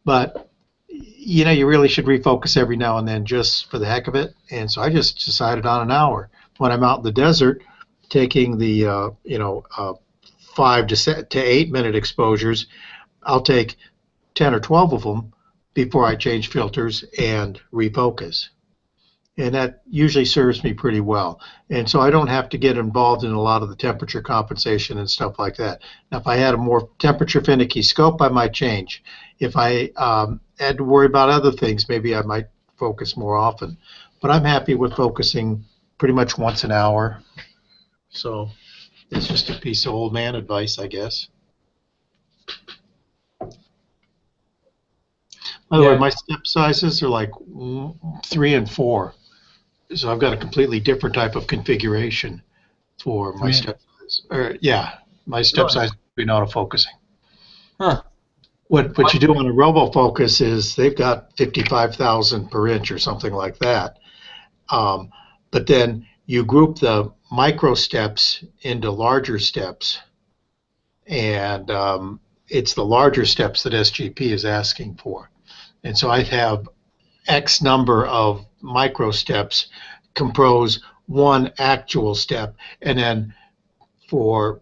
but you really should refocus every now and then just for the heck of it. And so I just decided on an hour. When I'm out in the desert, taking the 5 to 8 minute exposures, I'll take 10 or 12 of them before I change filters and refocus. And that usually serves me pretty well. And so I don't have to get involved in a lot of the temperature compensation and stuff like that. Now, if I had a more temperature finicky scope, I might change. If I had to worry about other things, maybe I might focus more often. But I'm happy with focusing pretty much once an hour. So it's just a piece of old man advice, I guess. By the way, Yeah. my step sizes are like 3 and 4. So I've got a completely different type of configuration for my Three. step size. Or yeah, my step Really? size between autofocusing. Huh. What you do on a RoboFocus is they've got 55,000 per inch or something like that. But then you group the micro steps into larger steps, and it's the larger steps that SGP is asking for. And so I have X number of micro steps compose one actual step, and then for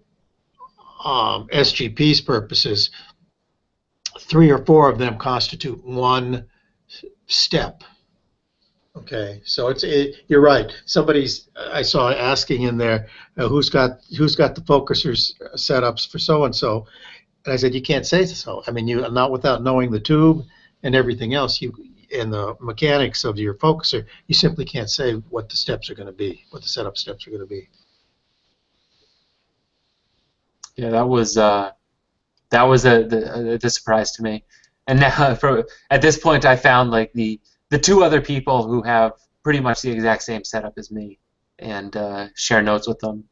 SGP's purposes, 3 or 4 of them constitute one step. Okay, so you're right. I saw asking in there who's got the focusers setups for so and so, and I said you can't say so. I mean, you not without knowing the tube and everything else. And the mechanics of your focuser, you simply can't say what the steps are going to be, what the setup steps are going to be. Yeah, that was a surprise to me. And now, at this point, I found like the 2 other people who have pretty much the exact same setup as me, and share notes with them.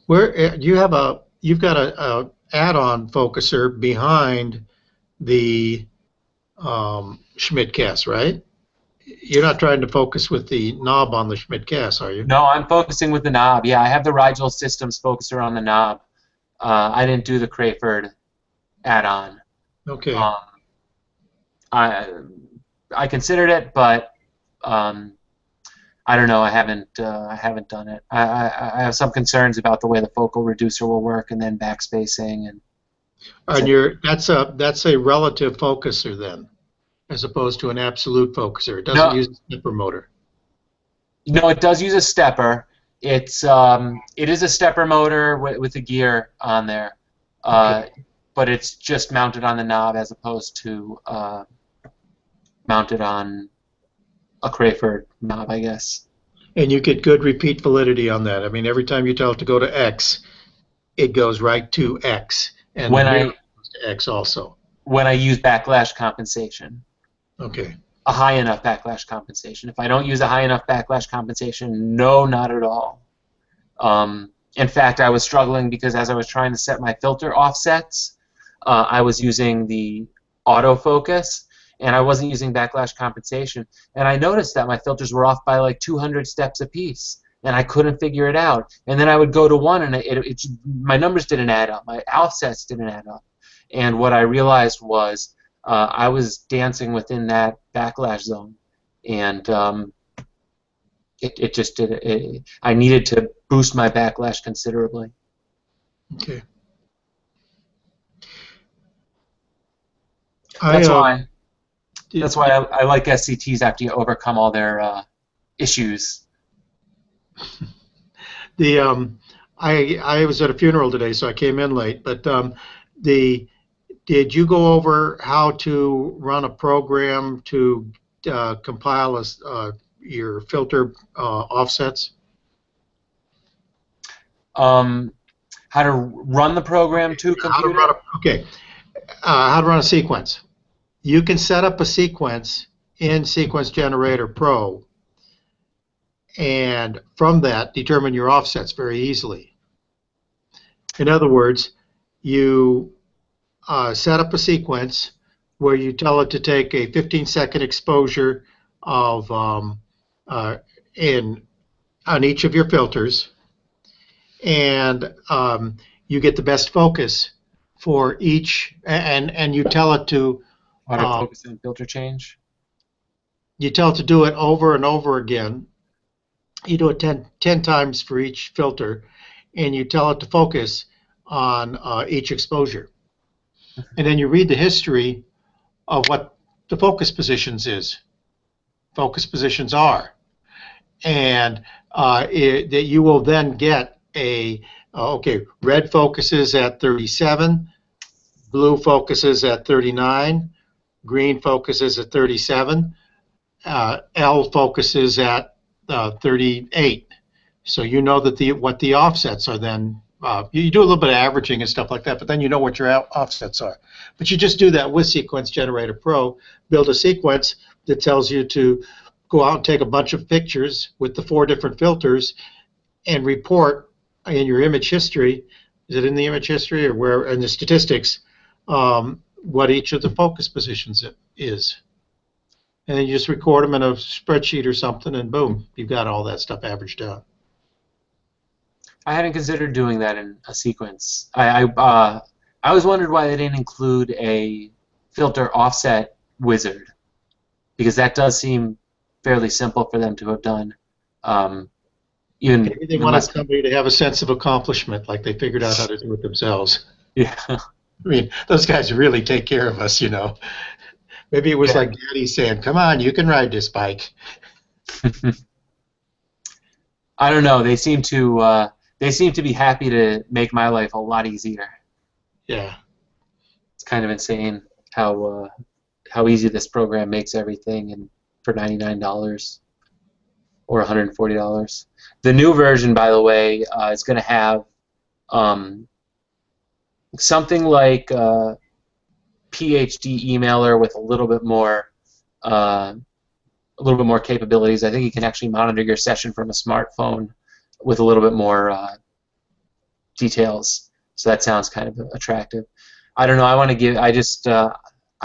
Where you've got a add-on focuser behind the Schmidt-Cass, right? You're not trying to focus with the knob on the Schmidt-Cass, are you? No, I'm focusing with the knob. Yeah, I have the Rigel Systems focuser on the knob. I didn't do the Crayford add-on. Okay. Um, I I considered it, but I don't know. I haven't done it. I have some concerns about the way the focal reducer will work, and then backspacing and. And that's a relative focuser then, as opposed to an absolute focuser. It doesn't No, use a stepper motor. no, it does use a stepper. It is a stepper motor with a gear on there, Okay. but it's just mounted on the knob as opposed to mounted on a Crayford knob, I guess. And you get good repeat validity on that. I mean, every time you tell it to go to X, it goes right to X, and the When mirror I goes to X also. when I use backlash compensation, Okay. a high enough backlash compensation. If I don't use a high enough backlash compensation, no, not at all. In fact, I was struggling because as I was trying to set my filter offsets, I was using the autofocus, and I wasn't using backlash compensation. And I noticed that my filters were off by like 200 steps apiece, and I couldn't figure it out. And then I would go to one, and my numbers didn't add up. My offsets didn't add up. And what I realized was I was dancing within that backlash zone, and it just did. I needed to boost my backlash considerably. Okay. That's I why. That's why I like SCTs after you overcome all their issues. the I was at a funeral today, so I came in late. But the did you go over how to run a program to compile your filter offsets? How to run the program to a How to run computer? how to run a sequence. You can set up a sequence in Sequence Generator Pro, and from that determine your offsets very easily. In other words, you set up a sequence where you tell it to take a 15-second exposure of in on each of your filters, and you get the best focus for each, and you tell it to Autofocus and filter change. do it over and over again. You do it 10 times for each filter, and you tell it to focus on each exposure. And then you read the history of what the focus positions are. And that you will then get okay, red focuses at 37, blue focuses at 39, green focuses at 37, L focuses at 38. So you know that what the offsets are then. You do a little bit of averaging and stuff like that, but then you know what your offsets are. But you just do that with Sequence Generator Pro. Build a sequence that tells you to go out and take a bunch of pictures with the 4 different filters and report in your image history. Is it in the image history or where in the statistics what each of the focus positions is? And then you just record them in a spreadsheet or something, and boom, you've got all that stuff averaged out. I hadn't considered doing that in a sequence. I always wondered why they didn't include a filter offset wizard, because that does seem fairly simple for them to have done. Maybe they wanted somebody to have a sense of accomplishment, like they figured out how to do it themselves. Yeah. I mean, those guys really take care of us, you know. Maybe it was like Daddy saying, "Come on, you can ride this bike." I don't know. They seem to be happy to make my life a lot easier. Yeah. It's kind of insane how easy this program makes everything, and for $99 or $140. The new version, by the way, is going to have something like PhD emailer with a little bit more capabilities. I think you can actually monitor your session from a smartphone with a little bit more details. So that sounds kind of attractive. I don't know. I want to give. I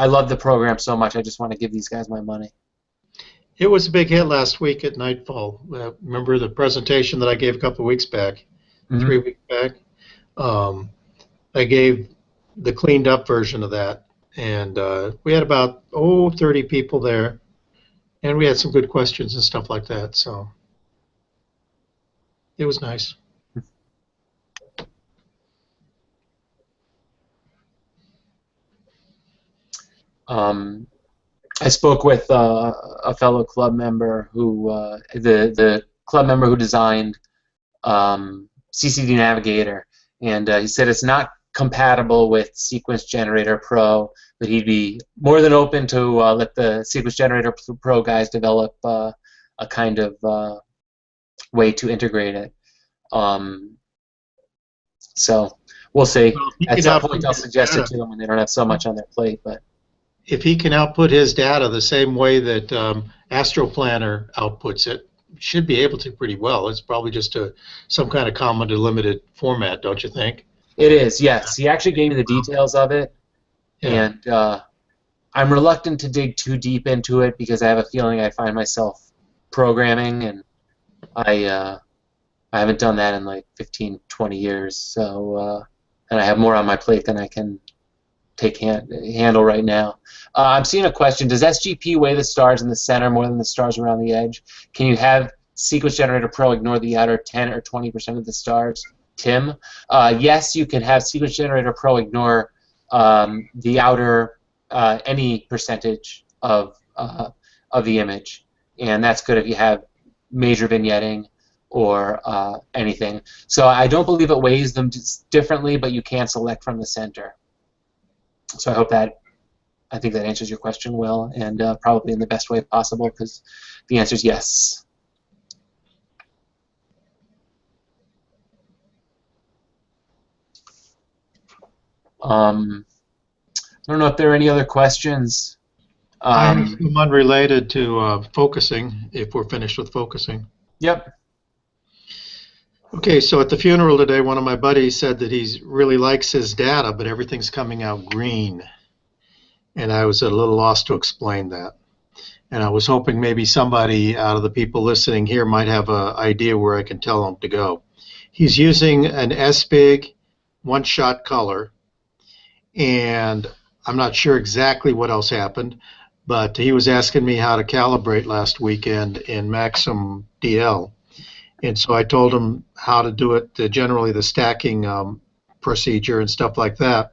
love the program so much. I just want to give these guys my money. It was a big hit last week at Nightfall. Remember the presentation that I gave a couple of weeks back, 3 weeks back? I gave the cleaned up version of that, and we had about 30 people there, and we had some good questions and stuff like that. So it was nice. I spoke with a fellow club member who, the club member who designed CCD Navigator, and he said it's not compatible with Sequence Generator Pro, but he'd be more than open to let the Sequence Generator Pro guys develop a kind of way to integrate it. So we'll see. Well, at some point, I'll suggest it to them when they don't have so much on their plate. But if he can output his data the same way that AstroPlanner outputs it, should be able to pretty well. It's probably just some kind of common delimited format, don't you think? It is, yes. He actually gave me the details of it, and I'm reluctant to dig too deep into it because I have a feeling I find myself programming, and I haven't done that in like 15, 20 years. So, and I have more on my plate than I can handle right now. I'm seeing a question. Does SGP weigh the stars in the center more than the stars around the edge? Can you have Sequence Generator Pro ignore the outer 10 or 20% of the stars? Tim? Yes, you can have Sequence Generator Pro ignore the outer any percentage of the image, and that's good if you have major vignetting or anything. So I don't believe it weighs them differently, but you can select from the center. So I think that answers your question well, and probably in the best way possible, because the answer is yes. I don't know if there are any other questions. I have some unrelated to focusing, if we're finished with focusing. Yep. Okay, so at the funeral today, one of my buddies said that he really likes his data, but everything's coming out green. And I was at a little loss to explain that. And I was hoping maybe somebody out of the people listening here might have an idea where I can tell him to go. He's using an SBIG one-shot color, and I'm not sure exactly what else happened, but he was asking me how to calibrate last weekend in Maxim DL. And so I told him how to do it, generally the stacking procedure and stuff like that.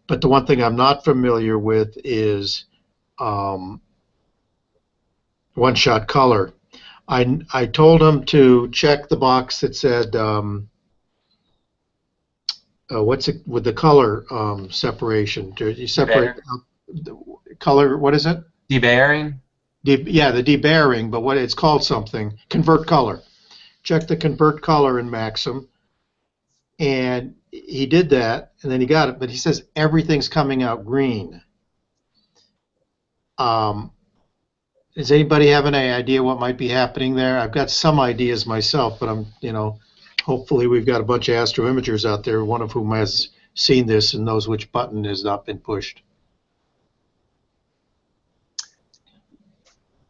But the one thing I'm not familiar with is one-shot color. I told him to check the box that said, what's it with the color separation? Do you separate the color? What is it? Debayering? Yeah, the debayering, but what it's called something. Convert color. Check the convert color in Maxim. And he did that, and then he got it, but he says everything's coming out green. Does anybody have any idea what might be happening there? I've got some ideas myself, but hopefully we've got a bunch of astro imagers out there, one of whom has seen this and knows which button has not been pushed.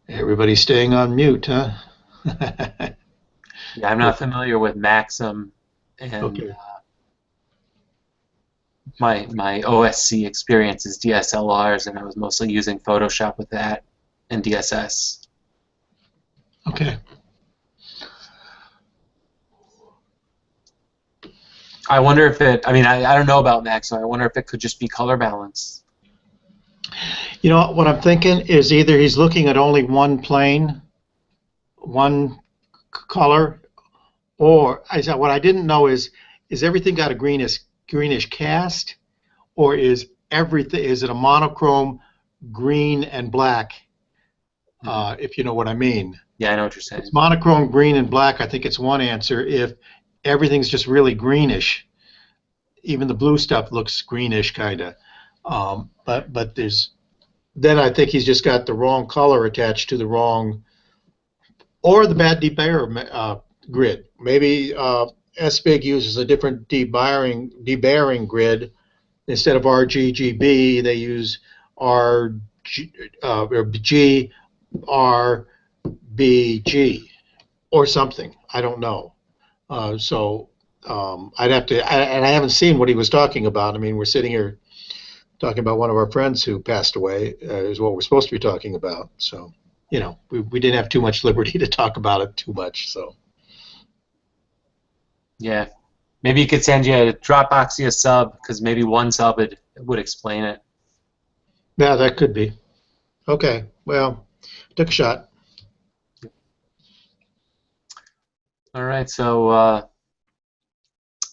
Everybody's staying on mute, huh? Yeah, I'm not familiar with Maxim, and okay. My OSC experience is DSLRs, and I was mostly using Photoshop with that and DSS. Okay. I wonder if I don't know about Maxim. I wonder if it could just be color balance. You know, what I'm thinking is either he's looking at only one plane, one color, or what I didn't know is everything got a greenish cast, or is it a monochrome green and black? If you know what I mean. Yeah, I know what you're saying. If it's monochrome green and black, I think it's one answer. If everything's just really greenish, even the blue stuff looks greenish, kind of. But then I think he's just got the wrong color attached to the wrong, or the bad debayer grid. Maybe SBIG uses a different debayering grid. Instead of RGGB, they use RBG or something. I don't know. I'd have to, and I haven't seen what he was talking about. I mean, we're sitting here talking about one of our friends who passed away, is what we're supposed to be talking about. So, we didn't have too much liberty to talk about it too much. So, yeah, maybe you could send you a Dropboxy a sub, because maybe one sub would explain it. Yeah, that could be. Okay, well, took a shot. All right, so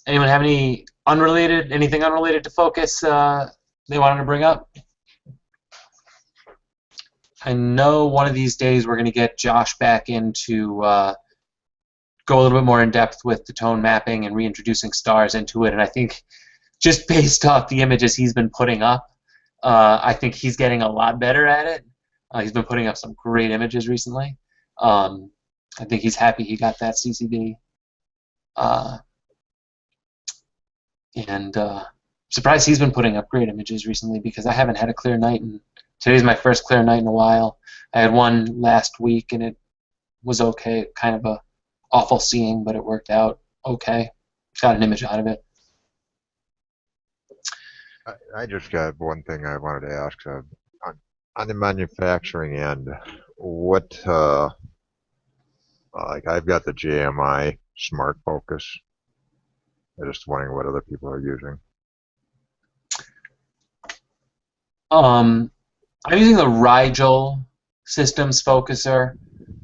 anyone have anything unrelated to focus they wanted to bring up? I know one of these days we're going to get Josh back in to go a little bit more in depth with the tone mapping and reintroducing stars into it, and I think just based off the images he's been putting up, I think he's getting a lot better at it. He's been putting up some great images recently. I think he's happy he got that CCD. And surprised he's been putting up great images recently, because I haven't had a clear night, and today's my first clear night in a while. I had one last week, and it was okay. Kind of a awful seeing, but it worked out okay. Got an image out of it. I just got one thing I wanted to ask. On the manufacturing end, what, like I've got the JMI Smart Focus. I'm just wondering what other people are using. I'm using the Rigel Systems Focuser,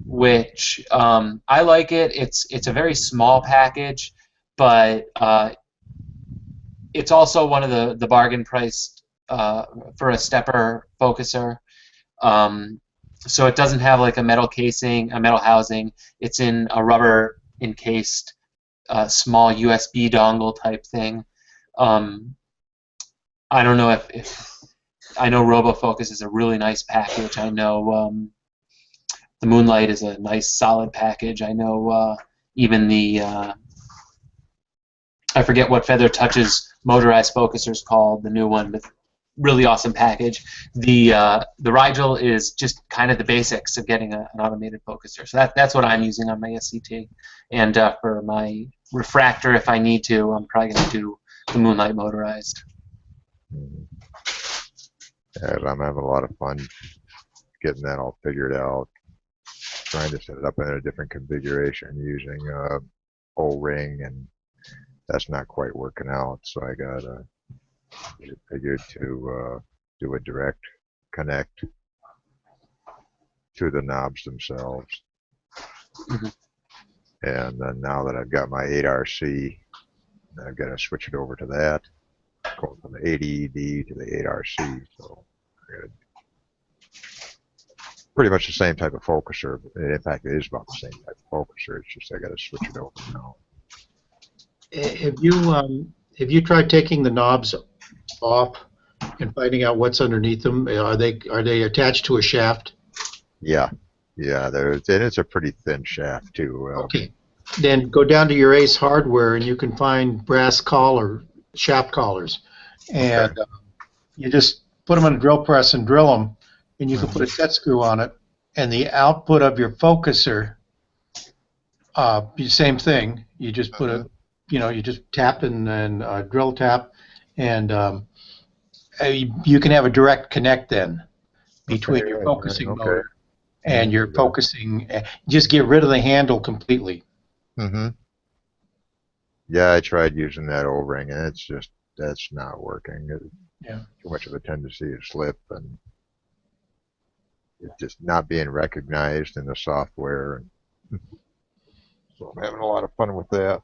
which I like it. It's a very small package, but it's also one of the bargain priced for a stepper focuser. So it doesn't have like a metal casing, a metal housing. It's in a rubber encased small USB dongle type thing. I don't know if I know RoboFocus is a really nice package. I know the Moonlight is a nice solid package. I know even the I forget what Feather Touch's motorized focuser is called, the new one, but really awesome package. The Rigel is just kind of the basics of getting an automated focuser. So that's what I'm using on my SCT. And for my refractor, if I need to, I'm probably going to do the Moonlight motorized. Yeah, I'm having a lot of fun getting that all figured out, trying to set it up in a different configuration using O-ring, and that's not quite working out. So I got figured to do a direct connect to the knobs themselves. Mhm. And then now that I've got my 8RC, I've got to switch it over to that, going from the 80ED to the 8RC. So I got pretty much the same type of focuser. In fact, it is about the same type of focuser. It's just I got to switch it over now. Have you tried taking the knobs off and finding out what's underneath them? Are they attached to a shaft? Yeah, and it's a pretty thin shaft too. Okay. Then go down to your Ace Hardware and you can find brass shaft collars, and Okay. you just put them on a drill press and drill them, and you can put a set screw on it, and the output of your focuser, same thing. You just put you just tap and drill tap, and you can have a direct connect then between your focusing motor and your focusing. Just get rid of the handle completely. Mm-hmm. Yeah, I tried using that O-ring, and that's not working. Yeah. Too much of a tendency to slip, and it's just not being recognized in the software. So I'm having a lot of fun with that.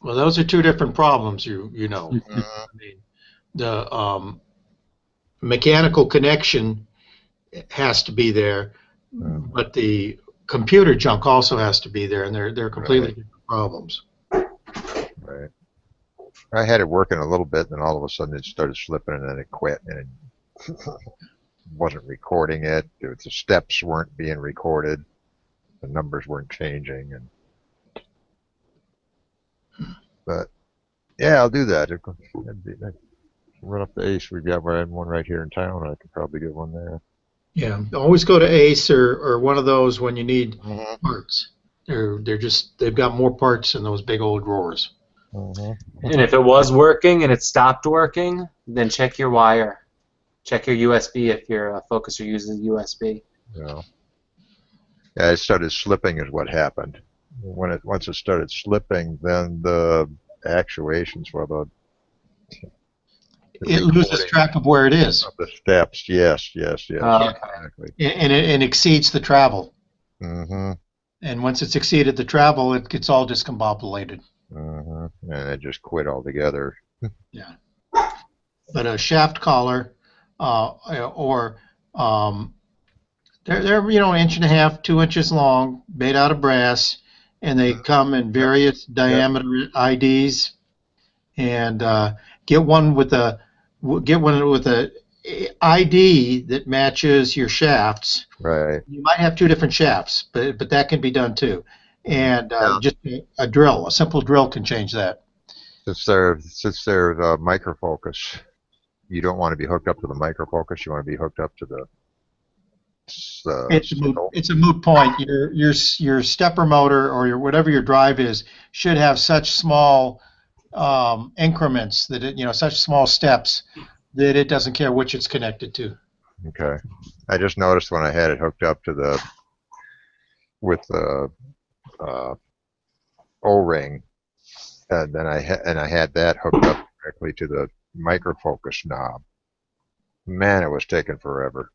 Well, those are two different problems, you know. Mm-hmm. I mean, the mechanical connection has to be there, but the computer junk also has to be there, and they're completely different problems. Right. I had it working a little bit, then all of a sudden it started slipping, and then it quit, and it wasn't recording it. The steps weren't being recorded. The numbers weren't changing, but yeah, I'll do that. Run up to Ace. We've got one right here in town. I could probably get one there. Yeah, always go to Ace or one of those when you need parts. They've got more parts in those big old drawers. And if it was working and it stopped working, then check your wire. Check your USB if your focuser uses USB. Yeah, it started slipping is what happened. Once it started slipping, then the actuations for it loses track of where it is. Of the steps, yes, Okay. exactly. And it exceeds the travel. Mm-hmm. And once it's exceeded the travel, it gets all discombobulated. Mm-hmm. And it just quit altogether. Yeah. But a shaft collar, or they're an inch and a half, 2 inches long, made out of brass, and they come in various diameter IDs. And get one with a ID that matches your shafts. Right. You might have two different shafts, but that can be done too. And just a simple drill can change that. Since there's a microfocus, you don't want to be hooked up to the microfocus. You want to be hooked up to the. It's a moot point. Your stepper motor or whatever your drive is should have such small increments that such small steps that it doesn't care which it's connected to. Okay. I just noticed when I had it hooked up to with the O-ring, and then I had that hooked up directly to the microfocus knob. man, it was taking forever.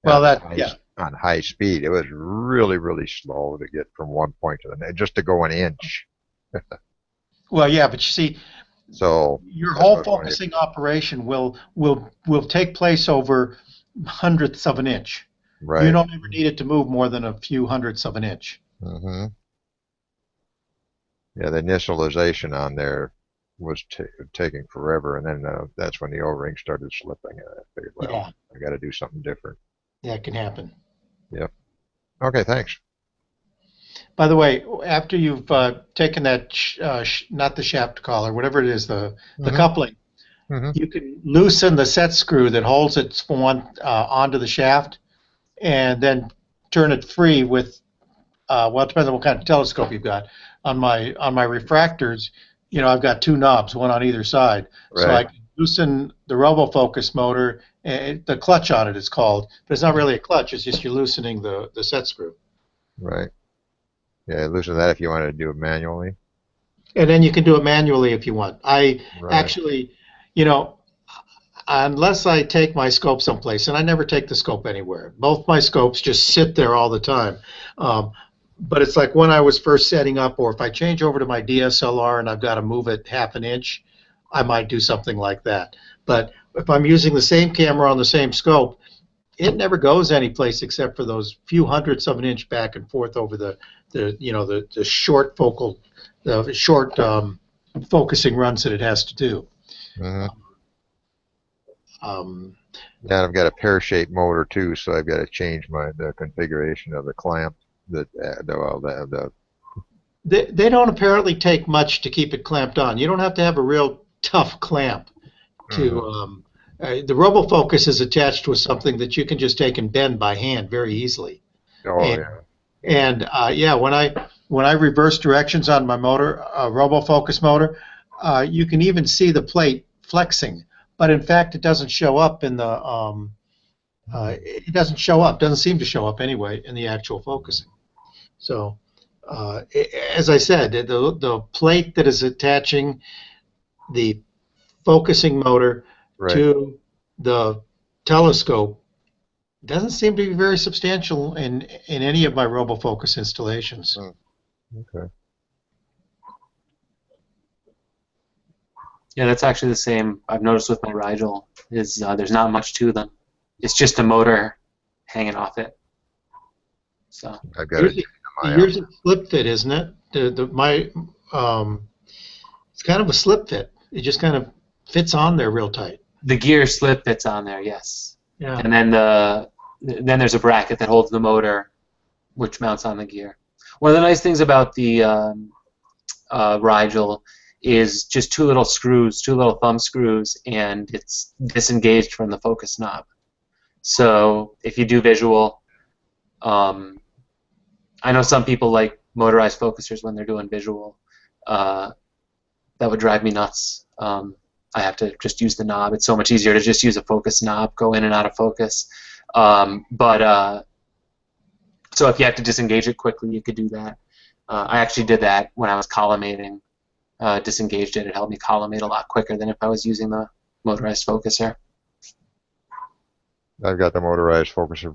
Well, On high speed, it was really, really slow to get from one point to the next, just to go an inch. well, yeah, but you see, So your that's whole what I was wondering. focusing operation will take place over hundredths of an inch. You Right. don't ever need it to move more than a few hundredths of an inch. Hmm. Yeah, the initialization on there was taking forever, and then that's when the O-ring started slipping. And I figured, well, Yeah, I got to do something different. that can happen. Yep. Okay, thanks. By the way, after you've taken that, not the shaft collar, whatever it is, the Hmm. coupling, Hmm. you can loosen the set screw that holds it onto the shaft, and then turn it free with well, it depends on what kind of telescope you've got. On my refractors, I've got two knobs, one on either side, so Right. I can loosen the RoboFocus motor. The clutch on it is called, but it's not really a clutch. It's just you're loosening the set screw, Right. Yeah, loosen that if you wanted to do it manually. and then you can do it manually if you want. I Right. actually, you know, unless I take my scope someplace, and I never take the scope anywhere. Both my scopes just sit there all the time. Um, but it's like when I was first setting up, or if I change over to my DSLR and I've got to move it half an inch, I might do something like that. But if I'm using the same camera on the same scope, it never goes anyplace except for those few hundredths of an inch back and forth over the short the short focusing runs that it has to do. Hmm. Um, Yeah, I've got a pear-shaped motor too, so I've got to change the configuration of the clamp. they don't apparently take much to keep it clamped on. You don't have to have a real tough clamp to. Mhm. The RoboFocus is attached with something that you can just take and bend by hand very easily. Oh And yeah. yeah, when I reverse directions on my motor, RoboFocus motor, you can even see the plate flexing, but in fact it doesn't show up in the. It doesn't show up. Doesn't seem to show up anyway in the actual focusing. So. As I said, the plate that is attaching the focusing motor Right. to the telescope doesn't seem to be very substantial in any of my RoboFocus installations. Mm, okay. Yeah, that's actually the same. I've noticed with my Rigel is there's not much to them. It's just a motor hanging off it. So I've got to Yours, change my yours is slip fit, isn't it? It's kind of a slip fit. It just kind of fits on there real tight. the gear slip fits on there, yes, Yeah. and then there's a bracket that holds the motor, which mounts on the gear. One of the nice things about the Rigel is just two little screws, two little thumb screws, and it's disengaged from the focus knob. So if you do visual, I know some people like motorized focusers when they're doing visual. That would drive me nuts. I have to just use the knob. It's so much easier to just use a focus knob, go in and out of focus. So if you have to disengage it quickly, you could do that. I actually did that when I was collimating. Disengaged it. It helped me collimate a lot quicker than if I was using the motorized focuser. I've got the motorized focuser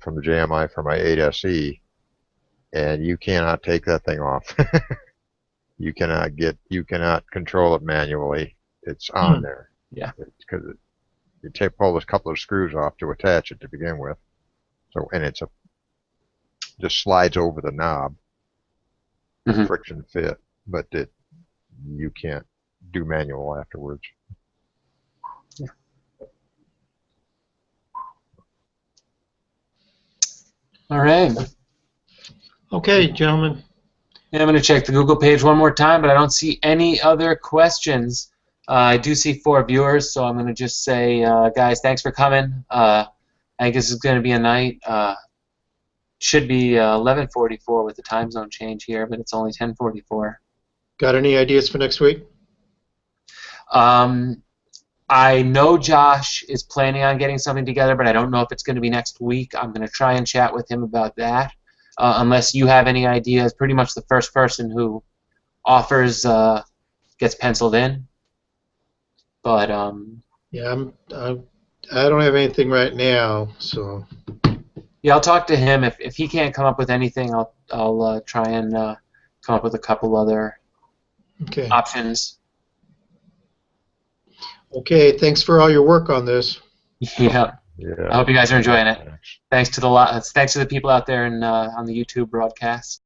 from the JMI for my 8SE, and you cannot take that thing off. You cannot control it manually. It's on there. Yeah. Because you pull a couple of screws off to attach it to begin with. So and just slides over the knob, Mhm. friction fit, but you can't do manual afterwards. Yeah. All right. Okay, gentlemen. Yeah, I'm going to check the Google page one more time, but I don't see any other questions. I do see 4 viewers, so I'm going to just say, guys, thanks for coming. I think this is going to be a night. Should be 11:44 with the time zone change here, but it's only 10:44. Got any ideas for next week? I know Josh is planning on getting something together, but I don't know if it's going to be next week. I'm going to try and chat with him about that. Unless you have any ideas, pretty much the first person who offers gets penciled in. But Yeah, I don't have anything right now, so. Yeah, I'll talk to him. If he can't come up with anything, I'll try and come up with a couple other Okay. options. Okay, thanks for all your work on this. Yeah. Yeah. I hope you guys are enjoying it. Thanks. Thanks to the people out there in on the YouTube broadcast.